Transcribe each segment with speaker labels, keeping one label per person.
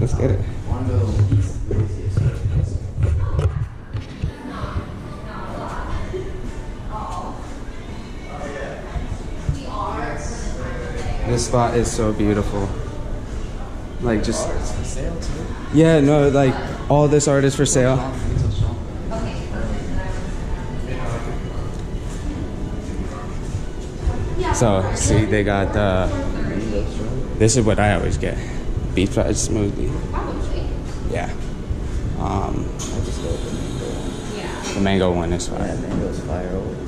Speaker 1: Let's get it. This spot is so beautiful. Like just
Speaker 2: For sale too?
Speaker 1: yeah, no, like all this art is for sale. So see, they got this is what I always get. Beef fried smoothie. Yeah.
Speaker 2: I just go with the mango one.
Speaker 1: The mango one is fire.
Speaker 2: Yeah, mango's fire always.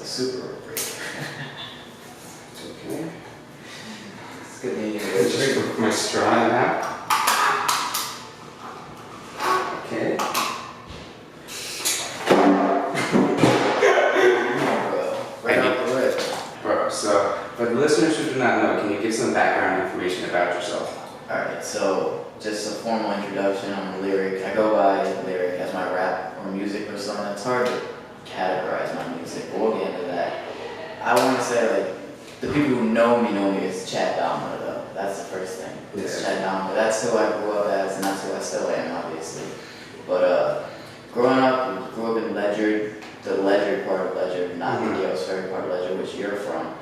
Speaker 2: Super great.
Speaker 1: Okay.
Speaker 2: It's good meeting you.
Speaker 1: Just put my straw in that. Okay.
Speaker 2: Right off the rip.
Speaker 1: Bro, so for the listeners who do not know, can you give some background information about yourself?
Speaker 2: Alright, so just a formal introduction. I'm a lyric. I go by lyric as my rap or music persona. It's hard to categorize my music, but we'll get into that. I want to say, like, the people who know me as Chad Dahmer, though. That's the first thing. It's Chad Dahmer. That's who I grew up as, and that's who I still am, obviously. But growing up, we grew up in Ledyard, the Ledyard part of Ledyard, not the Gales Ferry part of Ledyard, which you're from.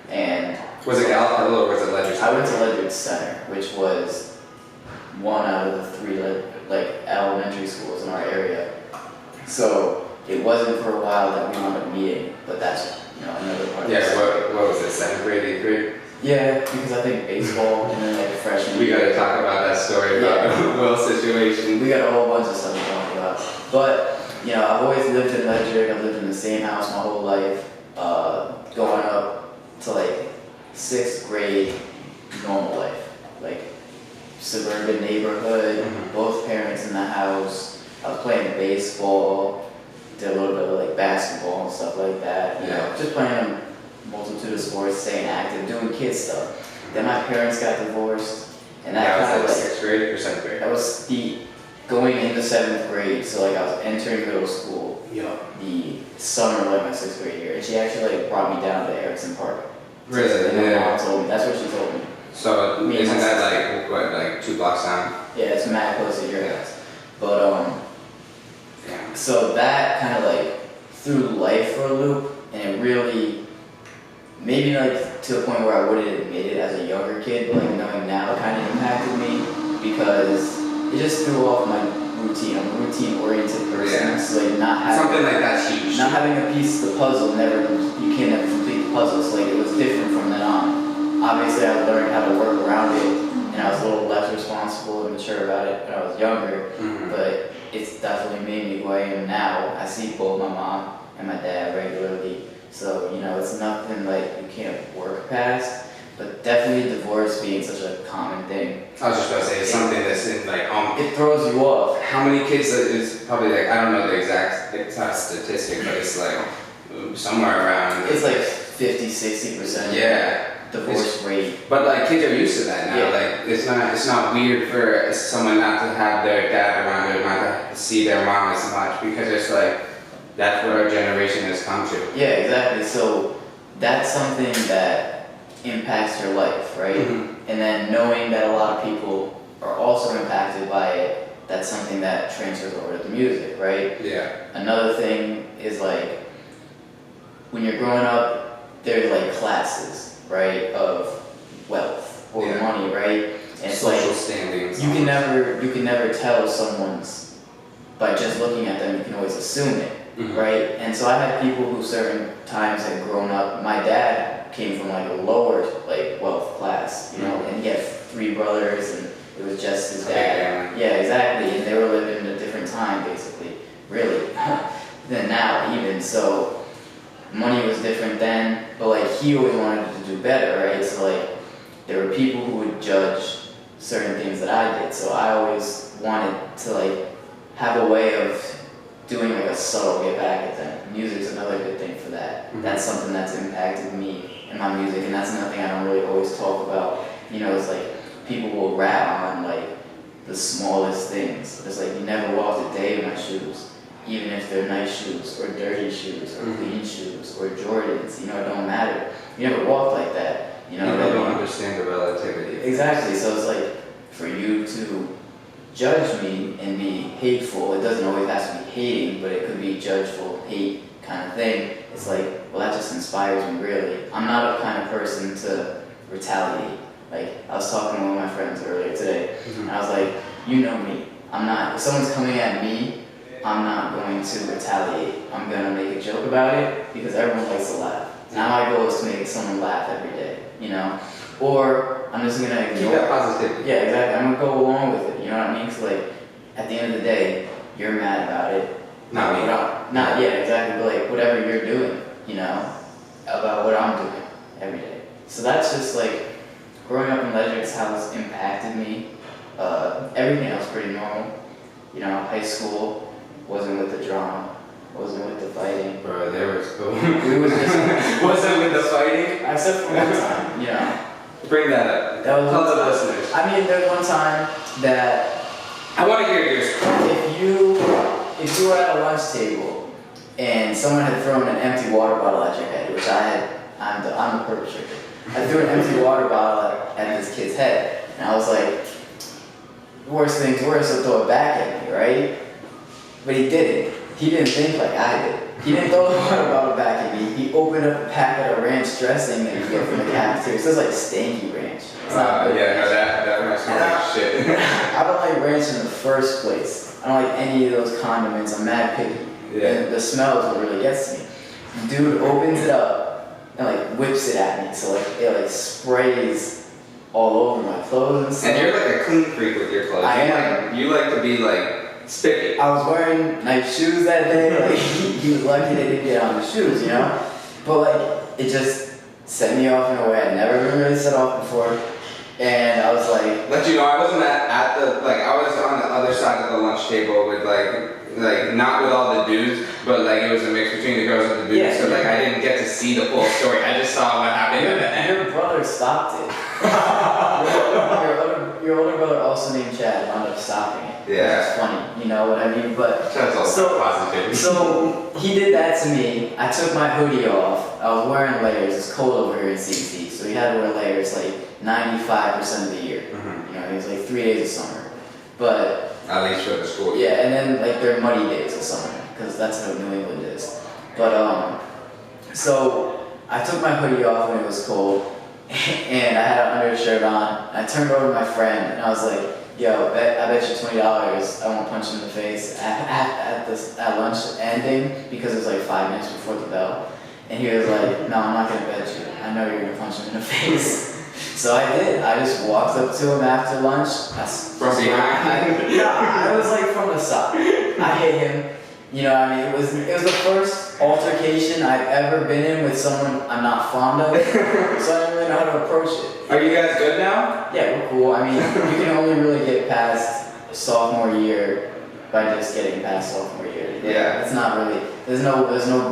Speaker 2: And
Speaker 1: Was it Gallup Hill or was it Ledyard?
Speaker 2: I went to Ledyard Center, which was one out of the three elementary schools in our area. So it wasn't for a while that we wound up meeting, but that's another part of
Speaker 1: Yeah, what was it, 7th grade, 8th grade?
Speaker 2: Yeah, because I think baseball and then like freshman
Speaker 1: We
Speaker 2: year.
Speaker 1: gotta talk about that story about the Will situation.
Speaker 2: We got a whole bunch of stuff to talk about. But, I've always lived in Ledyard. I've lived in the same house my whole life. Going up to like 6th grade, normal life. Like suburban neighborhood, both parents in the house. I was playing baseball, did a little bit of like basketball and stuff like that. Just playing a multitude of sports, staying active, doing kid stuff. Then my parents got divorced, and that kind of
Speaker 1: was like 6th grade or 7th grade?
Speaker 2: That was going into 7th grade, so like I was entering middle school. The summer of like my 6th grade year, and she actually like brought me down to Erickson Park.
Speaker 1: Really?
Speaker 2: And my mom told me, that's what she told me.
Speaker 1: So isn't that like 2 blocks down?
Speaker 2: Yeah, it's mad close to your house. But so that kind of like threw life for a loop, and it really, maybe like to the point where I wouldn't admit it as a younger kid, but like knowing now, it kind of impacted me because it just threw off my routine. I'm a routine-oriented person, so like not having
Speaker 1: something like that's huge.
Speaker 2: Not having a piece of the puzzle, you can never complete the puzzle. So like it was different from then on. Obviously, I learned how to work around it, and I was a little less responsible and mature about it when I was younger. But it's definitely made me who I am now. I see both my mom and my dad regularly, so it's nothing like you can't work past. But definitely divorce being such a common thing.
Speaker 1: I was just about to say, it's something that's in like
Speaker 2: it throws you off.
Speaker 1: How many kids is probably like, I don't know the exact statistic, but it's like somewhere around.
Speaker 2: It's like 50-60%.
Speaker 1: Yeah.
Speaker 2: Divorce rate.
Speaker 1: But like kids are used to that now.
Speaker 2: Yeah.
Speaker 1: Like it's not weird for someone not to have their dad around or not to see their mom as much because it's like that's what our generation has come to.
Speaker 2: Yeah, exactly. So that's something that impacts your life, right? And then knowing that a lot of people are also impacted by it, that's something that transfers over to the music, right?
Speaker 1: Yeah.
Speaker 2: Another thing is like when you're growing up, there's like classes, right, of wealth or money, right? And it's
Speaker 1: social
Speaker 2: like
Speaker 1: standings.
Speaker 2: you can never tell someone's by just looking at them. You can always assume it, right? And so I had people who certain times had grown up. My dad came from like a lower like wealth class, and he had 3 brothers, and it was just his dad. Yeah, exactly. And they were living in a different time, basically. Really. Then he always wanted to do better, right? So like, there were people who would judge certain things that I did. So I always wanted to like have a way of doing like a subtle get back at them. Music's another good thing for that.
Speaker 1: Mm-hmm.
Speaker 2: That's something that's impacted me in my music, and that's another thing I don't really always talk about. You know, it's like people will rap on like the smallest things. It's like you never walked a day in my shoes, even if they're nice shoes or dirty shoes or clean shoes or Jordans. You know, it don't matter. You never walked like that. You know,
Speaker 1: they don't understand the relativity.
Speaker 2: Exactly. So it's like for you to judge me and be hateful. It doesn't always have to be hating, but it could be judgeful, hate kind of thing. It's like, well, that just inspires me, really. I'm not a kind of person to retaliate. Like, I was talking to one of my friends earlier today, and I was like, you know me. I'm not, if someone's coming at me, I'm not going to retaliate. I'm going to make a joke about it because everyone likes to laugh. Now my goal is to make someone laugh every day, you know? Or I'm just going to ignore.
Speaker 1: Keep that positivity.
Speaker 2: Yeah, exactly. I'm going to go along with it, you know what I mean? So like, at the end of the day, you're mad about it.
Speaker 1: Not me.
Speaker 2: Not, yeah, exactly. But like, whatever you're doing, you know, about what I'm doing every day. So that's just like, growing up in Ledrick's house impacted me. Everything else pretty normal. You know, high school, wasn't with the drama, wasn't with the fighting.
Speaker 1: Bro, there was cool.
Speaker 2: We was just
Speaker 1: wasn't with the fighting?
Speaker 2: except for one time, you know.
Speaker 1: Bring that up.
Speaker 2: That was
Speaker 1: Tell
Speaker 2: one
Speaker 1: the
Speaker 2: time.
Speaker 1: listeners.
Speaker 2: I mean, there's one time that
Speaker 1: I want to hear yours.
Speaker 2: if you were at a lunch table and someone had thrown an empty water bottle at your head, which I'm the perpetrator. I threw an empty water bottle at this kid's head, and I was like, worst things worse, he'll throw it back at me, right? But he didn't. He didn't think like I did. He didn't throw the water bottle back at me. He opened up a packet of ranch dressing that you get from the cafeteria. So it's like stanky ranch. It's not good
Speaker 1: Yeah,
Speaker 2: ranch.
Speaker 1: no, that makes me like shit.
Speaker 2: I don't like ranch in the first place. I don't like any of those condiments. I'm mad picky.
Speaker 1: Yeah.
Speaker 2: And the smell is what really gets me. Dude opens it up and like whips it at me. So like it like sprays all over my clothes and stuff.
Speaker 1: And you're like a clean freak with your clothes.
Speaker 2: I am.
Speaker 1: You like to be like spiffy.
Speaker 2: I was wearing nice shoes that day. Like he was lucky they didn't get on the shoes, you know. But like it just set me off in a way I'd never been really set off before. And I was like,
Speaker 1: Let you know, I wasn't at the like I was on the other side of the lunch table with like not with all the dudes, but like it was a mix between the girls and the dudes.
Speaker 2: Yeah,
Speaker 1: so like
Speaker 2: yeah.
Speaker 1: I didn't get to see the full story. I just saw what happened at the end.
Speaker 2: your brother stopped it. your older brother, also named Chad, wound up stopping it.
Speaker 1: Yeah.
Speaker 2: Which is funny, you know what I mean? But
Speaker 1: That's also
Speaker 2: so
Speaker 1: positivity.
Speaker 2: So he did that to me. I took my hoodie off. I was wearing layers. It's cold over here in CT, so he had to wear layers like 95% of the year.
Speaker 1: Mhm.
Speaker 2: You know, it was like 3 days of summer. But
Speaker 1: At least for the school.
Speaker 2: yeah, and then like they're muddy days of summer because that's what New England is. But so I took my hoodie off when it was cold, and I had an undershirt on. I turned over to my friend and I was like, "Yo, I bet you $20 I won't punch him in the face at lunch ending because it was like 5 minutes before the bell." And he was like, "No, I'm not gonna bet you. I know you're gonna punch him in the face." So I did. I just walked up to him after lunch.
Speaker 1: From behind?
Speaker 2: Yeah, I was like from the side. I hit him. You know, I mean, it was the first altercation I've ever been in with someone I'm not fond of, so I didn't really know how to approach it.
Speaker 1: Are you guys good now?
Speaker 2: Yeah, we're cool. I mean, you can only really get past sophomore year by just getting past sophomore year. Like,
Speaker 1: Yeah.
Speaker 2: it's not really. There's no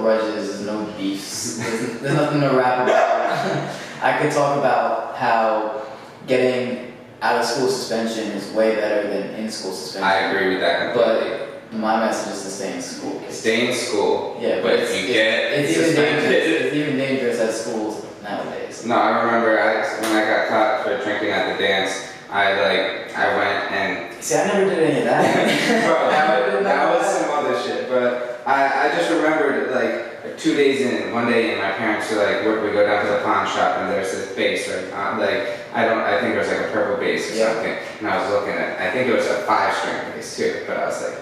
Speaker 2: grudges. There's no beefs. There's nothing to rap about. I could talk about how getting out of school suspension is way better than in school suspension.
Speaker 1: I agree with that completely.
Speaker 2: But my message is to stay in school.
Speaker 1: Stay in school.
Speaker 2: Yeah,
Speaker 1: but if you get
Speaker 2: it's even
Speaker 1: suspended.
Speaker 2: dangerous. It's even dangerous at schools nowadays.
Speaker 1: No, I remember when I got caught for drinking at the dance, I went and
Speaker 2: See, I never did any of that.
Speaker 1: bro, that was some other shit. But I just remembered like 2 days in, one day, and my parents were like, we go down to the pawn shop and there's this bass, I think it was like a purple bass or
Speaker 2: Yeah.
Speaker 1: something, and I was looking at, I think it was a 5-string bass too, but I was like,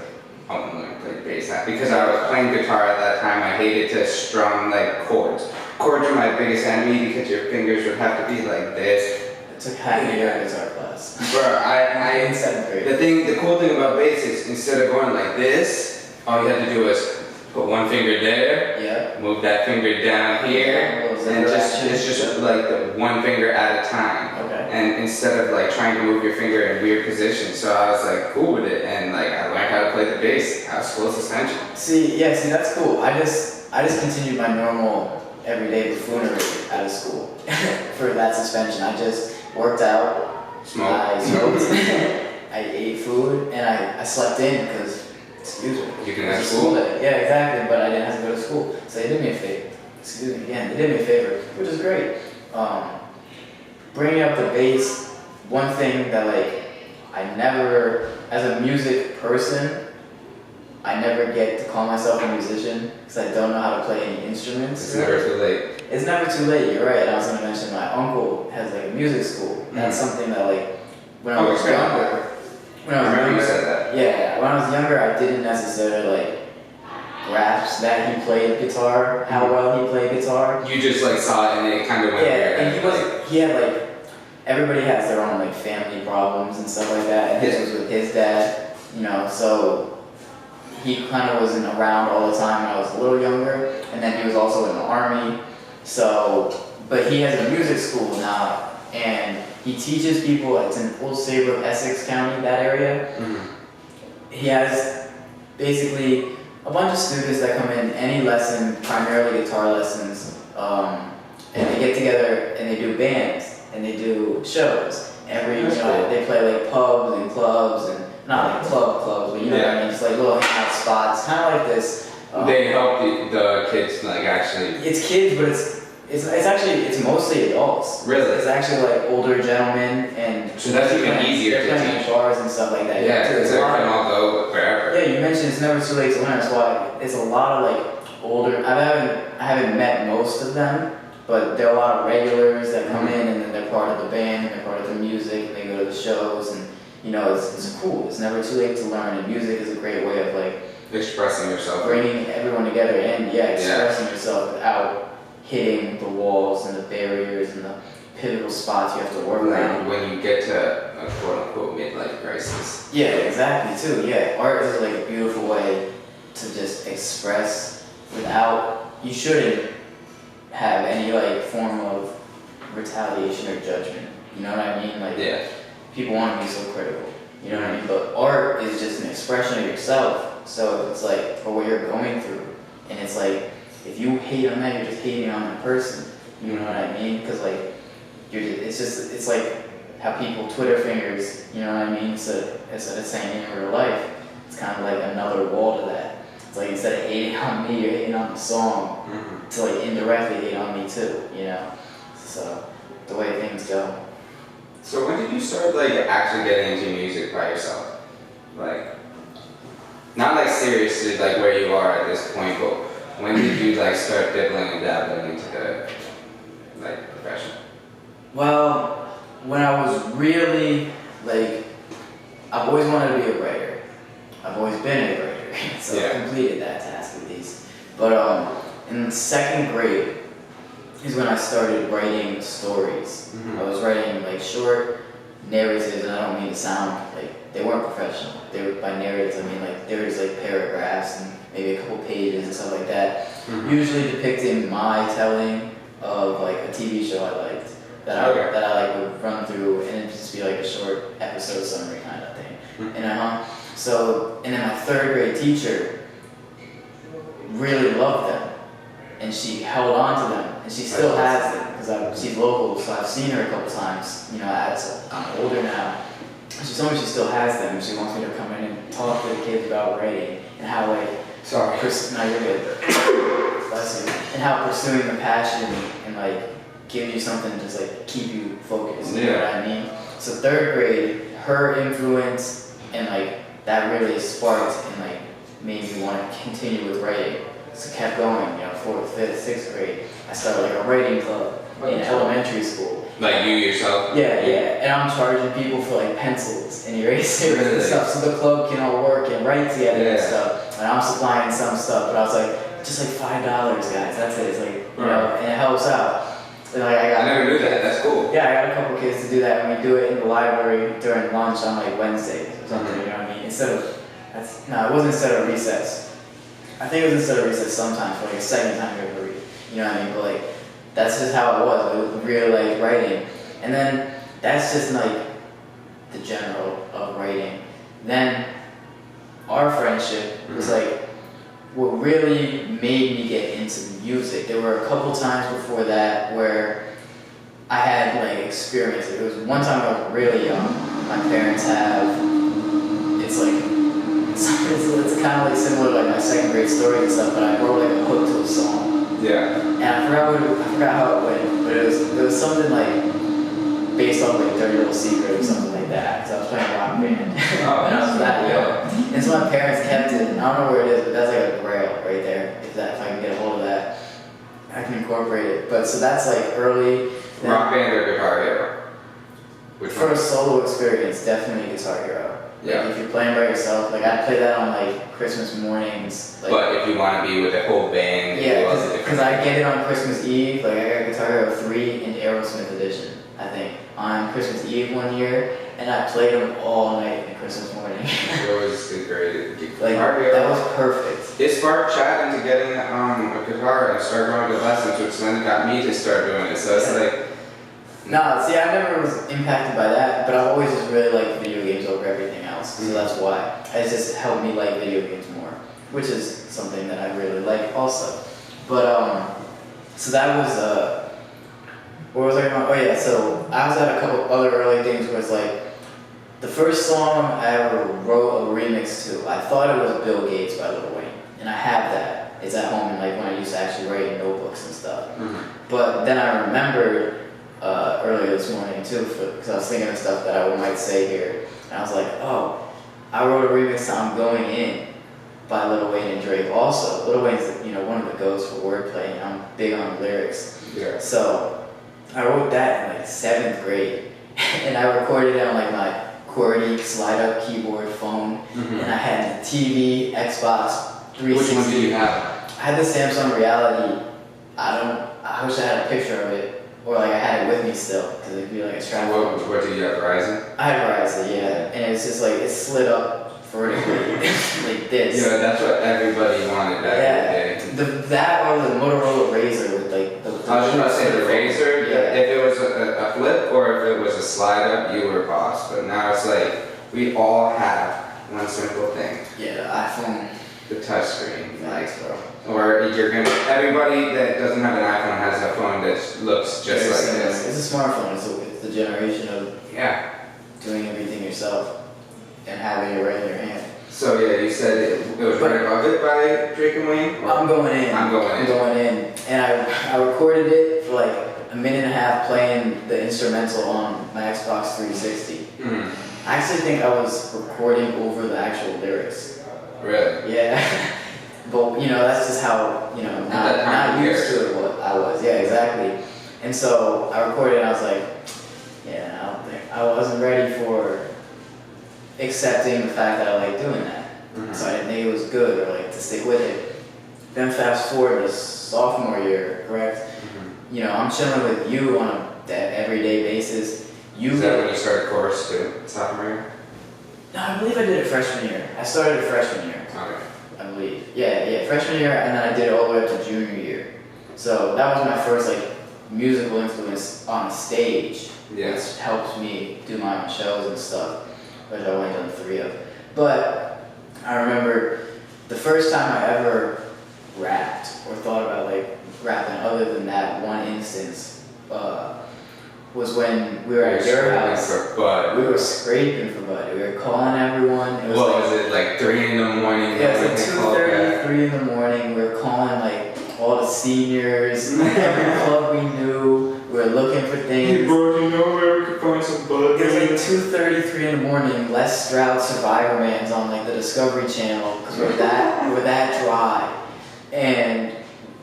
Speaker 1: oh, I'm gonna play bass now. Because I was playing guitar at that time, I hated to strum like chords. Chords are my biggest enemy because your fingers would have to be like this.
Speaker 2: I took half a year of guitar class.
Speaker 1: Bro,
Speaker 2: In 7th grade.
Speaker 1: the cool thing about bass is instead of going like this, all you had to do was put one finger there,
Speaker 2: Yeah.
Speaker 1: move that finger down here, and it's just like the one finger at a time.
Speaker 2: Okay.
Speaker 1: And instead of like trying to move your finger in weird positions, so I was like cool with it, and like I learned how to play the bass. I was full suspension.
Speaker 2: See, that's cool. I just continued my normal everyday buffoonery out of school for that suspension. I just worked out, I smoked, I ate food, and I slept in because, excuse me,
Speaker 1: You can
Speaker 2: it was
Speaker 1: have
Speaker 2: a
Speaker 1: school.
Speaker 2: day. Yeah, exactly, but I didn't have to go to school. So they did me a favor. Excuse me again, they did me a favor, which is great. Bringing up the bass, one thing that like I never, as a music person, I never get to call myself a musician because I don't know how to play any instruments.
Speaker 1: It's never too late.
Speaker 2: It's never too late, you're right. And I was going to mention my uncle has like a music school. That's something that like, when I was younger,
Speaker 1: You said that.
Speaker 2: yeah, when I was younger, I didn't necessarily like grasp that he played guitar, how well he played guitar.
Speaker 1: You just like saw it and it kind of went weird.
Speaker 2: And he had like, everybody has their own like family problems and stuff like that. And his was with his dad, you know, so he kind of wasn't around all the time when I was a little younger. And then he was also in the army. So, but he has a music school now, and he teaches people. It's in Old Saybrook, Essex County, that area. He has basically a bunch of students that come in any lesson, primarily guitar lessons, and they get together and they do bands and they do shows. They play like pubs and clubs, and not like clubs, but you know what I mean. It's like little hangout spots, kind of like this.
Speaker 1: They help the kids like actually.
Speaker 2: It's kids, but it's mostly adults.
Speaker 1: Really?
Speaker 2: It's actually like older gentlemen, and
Speaker 1: So that's even easier to
Speaker 2: they're playing
Speaker 1: teach.
Speaker 2: bars and stuff like that.
Speaker 1: Yeah, because they can all go forever.
Speaker 2: Yeah, you mentioned it's never too late to learn. That's why it's a lot of like older. I haven't met most of them, but there are a lot of regulars that come in and then they're part of the band and they're part of the music and they go to the shows, and you know it's cool. It's never too late to learn, and music is a great way of like
Speaker 1: Expressing yourself.
Speaker 2: bringing everyone together and expressing yourself without hitting the walls and the barriers and the pivotal spots you have to work around.
Speaker 1: When you get to a quote unquote midlife crisis.
Speaker 2: Yeah, exactly too. Yeah, art is like a beautiful way to just express without, you shouldn't have any like form of retaliation or judgment. You know what I mean? Like people want to be so critical. You know what I mean? But art is just an expression of yourself. So it's like for what you're going through, and it's like if you hate on that, you're just hating on that person. You know what I mean? Because like it's like how people Twitter fingers. You know what I mean? So it's saying in real life, it's kind of like another wall to that. It's like instead of hating on me, you're hating on the song to like indirectly hate on me too. You know? So the way things go.
Speaker 1: So when did you start like actually getting into music by yourself? Like, not like seriously like where you are at this point, but when did you like start dibbling and dabbling into the like profession?
Speaker 2: Well, when I was really like, I've always wanted to be a writer. I've always been a writer, so I completed that task at least. But in second grade is when I started writing stories. I was writing like short narratives, and I don't mean to sound like they weren't professional. They were by narratives. I mean like there was like paragraphs and maybe a couple pages and stuff like that. Usually depicting my telling of like a TV show I liked that I like would run through, and it'd just be like a short episode summary kind of thing. And then my third grade teacher really loved them, and she held on to them, and she still has them because she's local, so I've seen her a couple times. You know, I'm older now. She told me she still has them, and she wants me to come in and talk to the kids about writing and how like no, you're good. Bless you. And how pursuing the passion and like gives you something to just like keep you focused. You know what I mean? So third grade, her influence and like that really sparked and like made me want to continue with writing. So I kept going, you know, 4th, 5th, 6th grade. I started like a writing club in elementary school.
Speaker 1: Like you yourself?
Speaker 2: Yeah. And I'm charging people for like pencils and erasers and stuff, so the club can all work and write together and stuff. And I'm supplying some stuff, but I was like, just like $5, guys. That's it. It's like, you know, and it helps out. And like
Speaker 1: I never knew that. That's cool.
Speaker 2: Yeah, I got a couple kids to do that, and we do it in the library during lunch on like Wednesdays or something. You know what I mean? It wasn't instead of recess. I think it was instead of recess sometimes for like a second time every week. You know what I mean? But like, that's just how it was. I really liked writing. And then that's just like the general of writing. Then our friendship was like what really made me get into music. There were a couple times before that where I had like experience. It was one time I was really young. My parents have, it's like, it's kind of like similar to like my second grade story and stuff, but I wrote like a hook to a song.
Speaker 1: Yeah.
Speaker 2: And I forgot how it went, but it was something like based on like Dirty Little Secret or something like that, because I was playing a rock band when I was that young. And so my parents kept it, and I don't know where it is, but that's like a grail right there. If I can get a hold of that, I can incorporate it. But so that's like early.
Speaker 1: Rock band or Guitar Hero? Which one?
Speaker 2: First solo experience, definitely Guitar Hero.
Speaker 1: Yeah.
Speaker 2: Like if you're playing by yourself, like I'd play that on like Christmas mornings. Like,
Speaker 1: but if you want to be with a whole band,
Speaker 2: yeah, because I get it on Christmas Eve. Like I got Guitar Hero 3 and Aerosmith edition, I think, on Christmas Eve one year, and I played them all night in Christmas morning.
Speaker 1: It was the great
Speaker 2: Like
Speaker 1: Guitar Hero.
Speaker 2: that was perfect.
Speaker 1: It sparked Chad into getting a guitar and started going to lessons, which then got me to start doing it. So it's like.
Speaker 2: No, see, I never was impacted by that, but I've always just really liked video games over everything else, so that's why. It just helped me like video games more, which is something that I really like also. But, so that was, what was I going? Oh yeah, so I was at a couple other early things where it's like, the first song I ever wrote a remix to, I thought it was Bill Gates by Lil Wayne, and I have that. It's at home and like when I used to actually write in notebooks and stuff. But then I remembered earlier this morning too, because I was thinking of stuff that I might say here, and I was like, oh, I wrote a remix to "I'm Going In" by Lil Wayne and Drake. Also, Lil Wayne's one of the goats for wordplay, and I'm big on lyrics. Yeah. So I wrote that in like 7th grade, and I recorded it on like my QWERTY slide-up keyboard phone, and I had the TV, Xbox 360.
Speaker 1: Which one do you have?
Speaker 2: I had the Samsung Reality. I wish I had a picture of it. Or like I had it with me still, because it'd be like a strap.
Speaker 1: What did you have, Verizon?
Speaker 2: I had Verizon, yeah. And it's just like, it slid up vertically, like this.
Speaker 1: Yeah, that's what everybody wanted back in the day.
Speaker 2: That or the Motorola Razr with like the
Speaker 1: I was just about to say the Razr,
Speaker 2: yeah.
Speaker 1: If it was a flip or if it was a slide up, you were boss. But now it's like, we all have one simple thing.
Speaker 2: Yeah, the iPhone.
Speaker 1: The touchscreen.
Speaker 2: Thanks, bro.
Speaker 1: Or everybody that doesn't have an iPhone has a phone that looks just like this.
Speaker 2: It's a smartphone, it's the generation of doing everything yourself and having it right in your hand.
Speaker 1: So yeah, you said it was Right Above It by Drake and Wayne?
Speaker 2: I'm Going In.
Speaker 1: I'm Going In.
Speaker 2: And I recorded it for like a minute and a half playing the instrumental on my Xbox 360. I actually think I was recording over the actual lyrics.
Speaker 1: Really?
Speaker 2: Yeah. But that's just how, not used to it what I was. Yeah, exactly. And so I recorded and I was like, I wasn't ready for accepting the fact that I like doing that. So I didn't think it was good or like to stick with it. Then fast forward to sophomore year, correct? I'm chilling with you on that everyday basis.
Speaker 1: Is that when you started chorus too, sophomore year?
Speaker 2: No, I believe I did it freshman year. I started it freshman year.
Speaker 1: Okay.
Speaker 2: I believe. Yeah, freshman year, and then I did it all the way up to junior year. So that was my first like musical influence on stage.
Speaker 1: Yes.
Speaker 2: Which helped me do my own shows and stuff, which I only done 3 of. But I remember the first time I ever rapped or thought about like rapping, other than that one instance, was when we were at your house. We were scraping for Bud. We were calling everyone. It was
Speaker 1: was it like 3 in the morning?
Speaker 2: Yeah, it was like 2:30, 3 in the morning. We were calling like all the seniors, every club we knew. We were looking for things.
Speaker 1: Hey bro, you know where we could find some Bud?
Speaker 2: It was like 2:30, 3 in the morning. Les Stroud Survivor Man's on like the Discovery Channel because we're that dry, and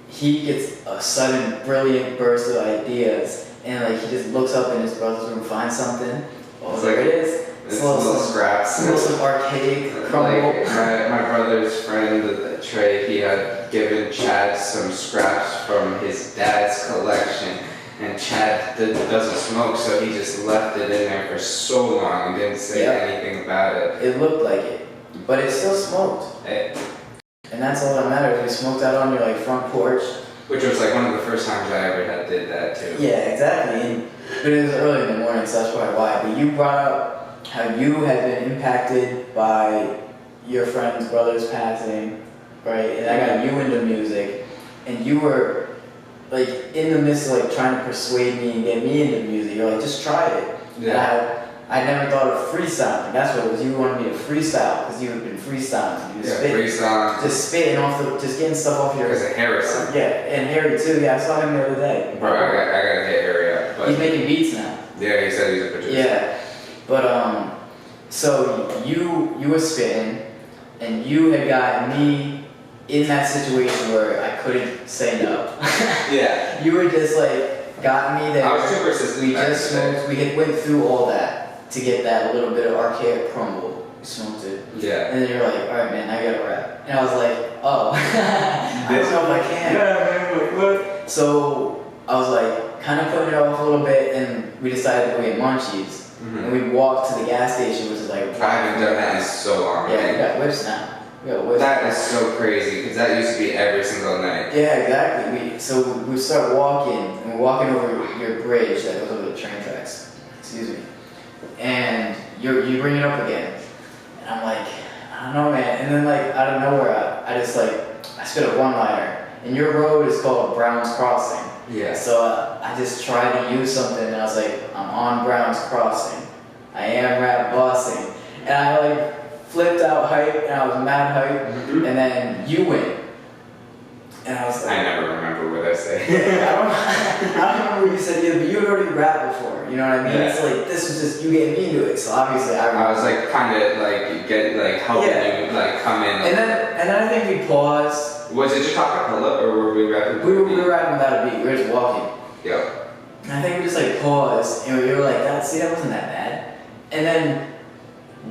Speaker 2: he gets a sudden brilliant burst of ideas. And like he just looks up in his brother's room, finds something. Oh, there it is.
Speaker 1: It's little scraps.
Speaker 2: Some archaic crumble.
Speaker 1: Like my brother's friend Trey, he had given Chad some scraps from his dad's collection, and Chad doesn't smoke, so he just left it in there for so long and didn't say anything about it.
Speaker 2: It looked like it, but it still smoked. And that's all that matters. We smoked out on your like front porch.
Speaker 1: Which was like one of the first times I ever did that too.
Speaker 2: Yeah, exactly. But it was early in the morning, so that's probably why. But you brought up how you had been impacted by your friend's brother's passing, right? And I got you into music, and you were like in the midst of like trying to persuade me and get me into music. You're like, just try it.
Speaker 1: Yeah.
Speaker 2: And I never thought of freestyling. That's what it was. You wanted me to freestyle because you had been freestyling. You
Speaker 1: freestyling.
Speaker 2: Just spitting off just getting stuff off your.
Speaker 1: Because of Harrison.
Speaker 2: Yeah, and Harry too. Yeah, I saw him the other day.
Speaker 1: Bro, I gotta hit Harry up. But
Speaker 2: he's making beats now.
Speaker 1: Yeah, he said he's a producer.
Speaker 2: Yeah, but so you were spitting, and you had got me in that situation where I couldn't say no.
Speaker 1: Yeah.
Speaker 2: You were just like got me there.
Speaker 1: I was too persistent.
Speaker 2: We just smoked. We had went through all that to get that little bit of archaic crumble. We smoked it.
Speaker 1: Yeah.
Speaker 2: And then you're like, all right, man, I gotta rap. And I was like, oh, I don't know if I can.
Speaker 1: Yeah, man, like what?
Speaker 2: So I was like, kind of putting it off a little bit, and we decided to go get munchies. And we walked to the gas station, which is like.
Speaker 1: I haven't done that in so long.
Speaker 2: Yeah, we got whips now. We got whips.
Speaker 1: That is so crazy because that used to be every single night.
Speaker 2: Yeah, exactly. So we start walking, and we're walking over your bridge that goes over the train tracks. Excuse me. And you bring it up again, and I'm like, I don't know, man. And then like out of nowhere, I just like I spit a one-liner, and your road is called Brown's Crossing.
Speaker 1: Yeah.
Speaker 2: So I just tried to use something, and I was like, I'm on Brown's Crossing. I am rap bossing. And I like flipped out hype, and I was mad hype, and then you win. And I was like,
Speaker 1: I never remember what I say.
Speaker 2: I don't remember what you said either, but you had already rapped before, you know what I mean?
Speaker 1: Yeah.
Speaker 2: It's like, this was just, you getting me into it, so obviously I remember.
Speaker 1: I was like kind of like helping you like come in.
Speaker 2: And then I think we paused.
Speaker 1: Was it just acapella or were we rapping?
Speaker 2: We were rapping without a beat, we were just walking.
Speaker 1: Yeah.
Speaker 2: And I think we just like paused, and we were like, that wasn't that bad. And then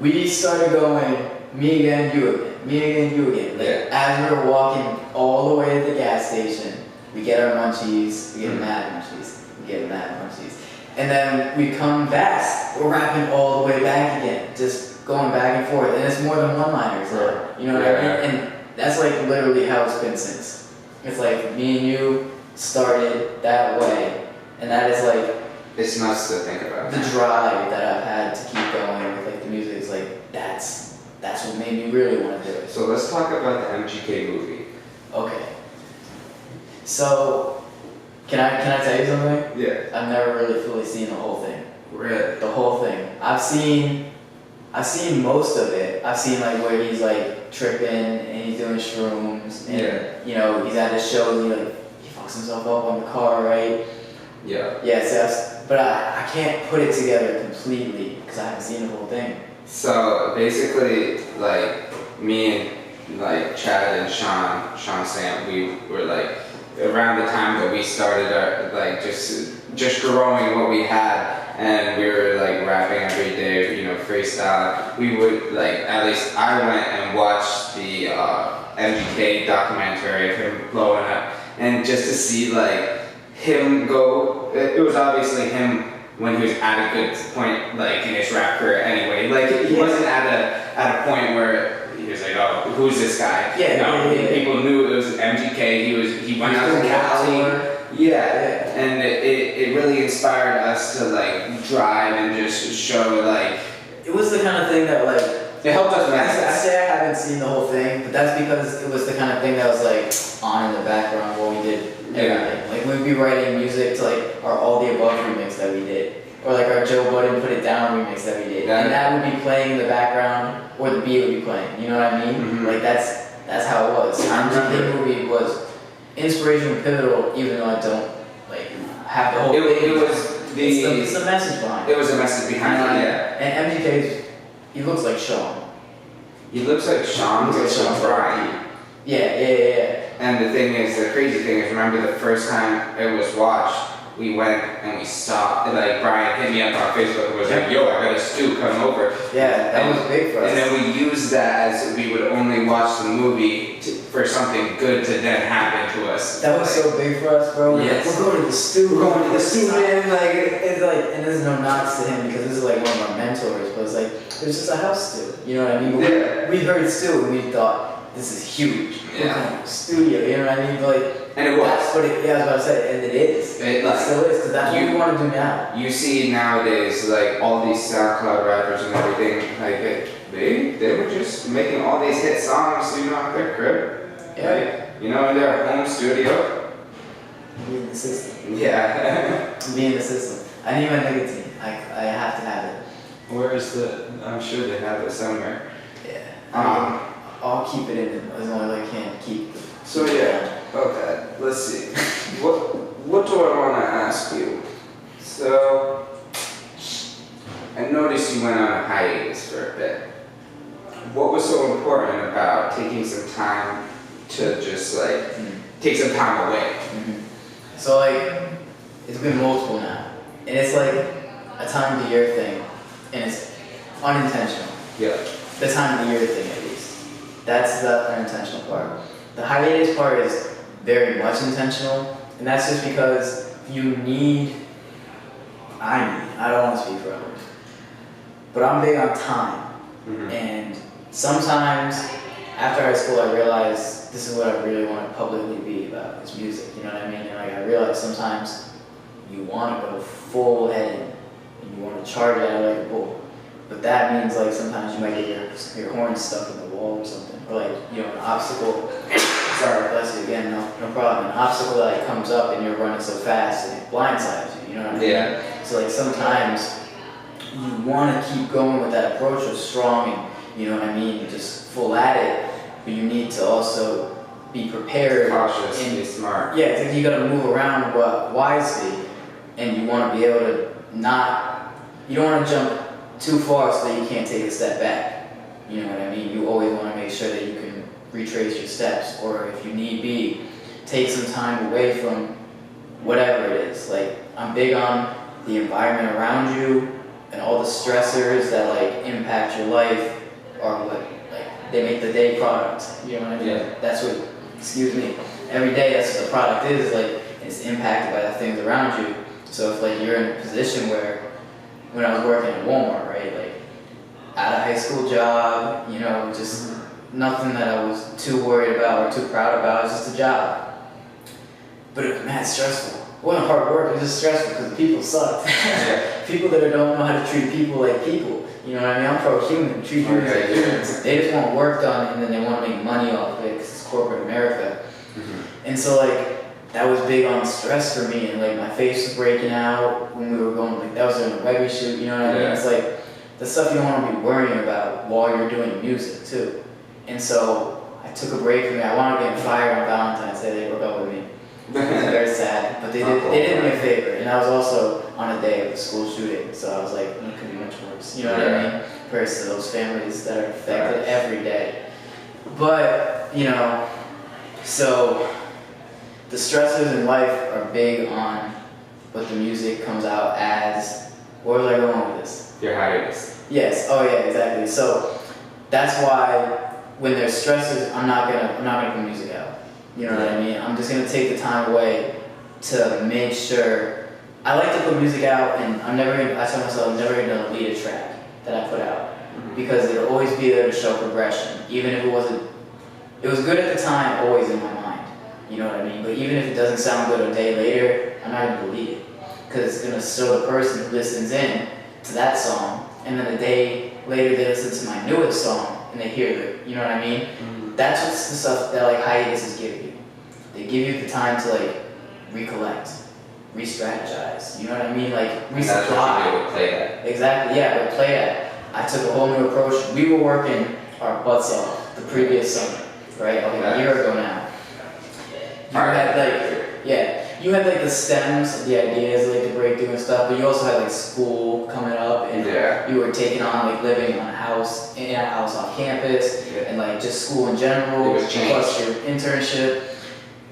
Speaker 2: we started going, me again, you again, me again, you again. Like, as we were walking all the way to the gas station, we get our munchies, we get mad munchies, we get mad munchies. And then we come back, we're rapping all the way back again, just going back and forth. And it's more than one-liners, you know what I mean? And that's like literally how it's been since. It's like me and you started that way, and that is like
Speaker 1: it's nuts to think about.
Speaker 2: The drive that I've had to keep going with like the music is like that's what made me really want to do it.
Speaker 1: So let's talk about the MGK movie.
Speaker 2: Okay. So can I tell you something?
Speaker 1: Yeah.
Speaker 2: I've never really fully seen the whole thing.
Speaker 1: Really?
Speaker 2: The whole thing. I've seen most of it. I've seen like where he's like tripping and he's doing shrooms and you know he's at his show and he fucks himself up on the car, right?
Speaker 1: Yeah.
Speaker 2: Yeah. So but I can't put it together completely because I haven't seen the whole thing.
Speaker 1: So basically, like me and like Chad and Sean Sam, we were like around the time that we started our like just growing what we had, and we were like rapping every day, you know, freestyle. We would like at least I went and watched the MGK documentary of him blowing up, and just to see like him go. It was obviously him when he was at a good point, like in his rap career anyway. Like he wasn't at a point where he was like, oh, who's this guy? People knew it was MGK. He went out to Cali. Yeah. And it really inspired us to like drive and just show like.
Speaker 2: It was the kind of thing that like.
Speaker 1: It helped us.
Speaker 2: I say I haven't seen the whole thing, but that's because it was the kind of thing that was like on in the background while we did everything. Like we'd be writing music to like our All the Above remix that we did, or like our Joe Budden Put It Down remix that we did, and that would be playing in the background, or the beat would be playing. You know what I mean?
Speaker 1: Mm-hmm.
Speaker 2: Like that's how it was. The movie was inspirational, pivotal, even though I don't like have the whole thing. It's the message behind it.
Speaker 1: It was a message behind it. Yeah.
Speaker 2: And MGK's. He looks like Sean.
Speaker 1: He looks like Sean with some Brian.
Speaker 2: Yeah.
Speaker 1: And the thing is, the crazy thing is, remember the first time it was watched, we went and we stopped, and like Brian hit me up on Facebook and was like, yo, I got a stew, come over.
Speaker 2: Yeah, that was big for us.
Speaker 1: And then we used that as we would only watch the movie for something good to then happen to us.
Speaker 2: That was so big for us, bro.
Speaker 1: Yes.
Speaker 2: We're going to the stew. We're going to the stew, man. Like, it's like, and there's no knocks to him because this is like one of our mentors, but it's like, it was just a house stew. You know what I mean?
Speaker 1: Yeah.
Speaker 2: We heard stew and we thought, this is huge.
Speaker 1: Yeah.
Speaker 2: Studio, you know what I mean? But like,
Speaker 1: And it was.
Speaker 2: that's what it, yeah, I was about to say, and it is.
Speaker 1: It,
Speaker 2: It still is, because that's what we want to do now.
Speaker 1: You see nowadays, like all these SoundCloud rappers and everything, like they were just making all these hit songs, you know, at their crib.
Speaker 2: Yeah.
Speaker 1: Like, you know, in their home studio.
Speaker 2: Be in the system.
Speaker 1: Yeah.
Speaker 2: Be in the system. I need my nicotine. I have to have it.
Speaker 1: Where is the? I'm sure they have it somewhere.
Speaker 2: Yeah. I'll keep it in as long as I can keep.
Speaker 1: So yeah. Okay. Let's see. What do I want to ask you? So I noticed you went on a hiatus for a bit. What was so important about taking some time to just like take some time away?
Speaker 2: So like, it's been multiple now, and it's like a time of the year thing, and it's unintentional.
Speaker 1: Yeah.
Speaker 2: The time of the year thing, at least. That's the unintentional part. The hiatus part is very much intentional, and that's just because I don't want to speak for others, but I'm big on time. And sometimes after high school I realized this is what I really want to publicly be about, is music, you know what I mean? And like I realized sometimes you want to go full head and you want to charge at it like a bull. But that means like sometimes you might get your horn stuck in the wall or something. Or like, you know, an obstacle, sorry, bless you again, no problem. An obstacle that like comes up and you're running so fast and it blindsides you, you know what I mean?
Speaker 1: Yeah.
Speaker 2: So like sometimes you want to keep going with that approach of strong and, you know what I mean, just full at it, but you need to also be prepared.
Speaker 1: Cautious
Speaker 2: and
Speaker 1: be smart.
Speaker 2: Yeah, it's like you gotta move around wisely, and you want to be able to you don't want to jump too far so that you can't take a step back. You know what I mean? You always want to make sure that you can retrace your steps, or if you need be, take some time away from whatever it is. Like, I'm big on the environment around you and all the stressors that like impact your life are what like they make the day product. You know what I mean?
Speaker 1: Yeah.
Speaker 2: That's what, excuse me, every day that's what the product is, like it's impacted by the things around you. So if like you're in a position where, when I was working at Walmart, right, like out of high school job, you know, just nothing that I was too worried about or too proud about, it's just a job. But it was mad stressful. It wasn't hard work, it was just stressful because the people sucked. People that don't know how to treat people like people. You know what I mean? I'm pro-human, treat humans like humans. They just want work done and then they want to make money off of it because it's corporate America. And so like, that was big on stress for me, and like my face was breaking out when we were going, like that was in a Webby shoot, you know what I mean? It's like the stuff you don't want to be worrying about while you're doing music too. And so I took a break from it. I wound up getting fired on Valentine's Day. They broke up with me. It was very sad, but they did me a favor, and I was also on a day of a school shooting, so I was like, it could be much worse, you know what I mean? Versus those families that are affected every day. But, you know, so the stressors in life are big on what the music comes out as. Where was I going with this?
Speaker 1: Your hiatus.
Speaker 2: Yes, oh yeah, exactly. So that's why when there's stressors, I'm not gonna put music out. You know what I mean? I'm just gonna take the time away to make sure. I like to put music out, and I tell myself I'm never gonna delete a track that I put out, because it'll always be there to show progression. Even if it was good at the time, always in my mind. You know what I mean? But even if it doesn't sound good a day later, I'm not gonna delete it, because it's gonna show the person who listens in to that song, and then a day later they listen to my newest song and they hear the, you know what I mean? That's what's the stuff that like hiatuses give you. They give you the time to like recollect, re-strategize. You know what I mean? Like resupply.
Speaker 1: That's what you do with play that.
Speaker 2: Exactly. Yeah, with play that, I took a whole new approach. We were working our butts off the previous summer, right? Like a year ago now. You had like the stems, the ideas, like the breakthrough and stuff, but you also had like school coming up, and you were taking on like living in a house on campus, and like just school in general, plus your internship.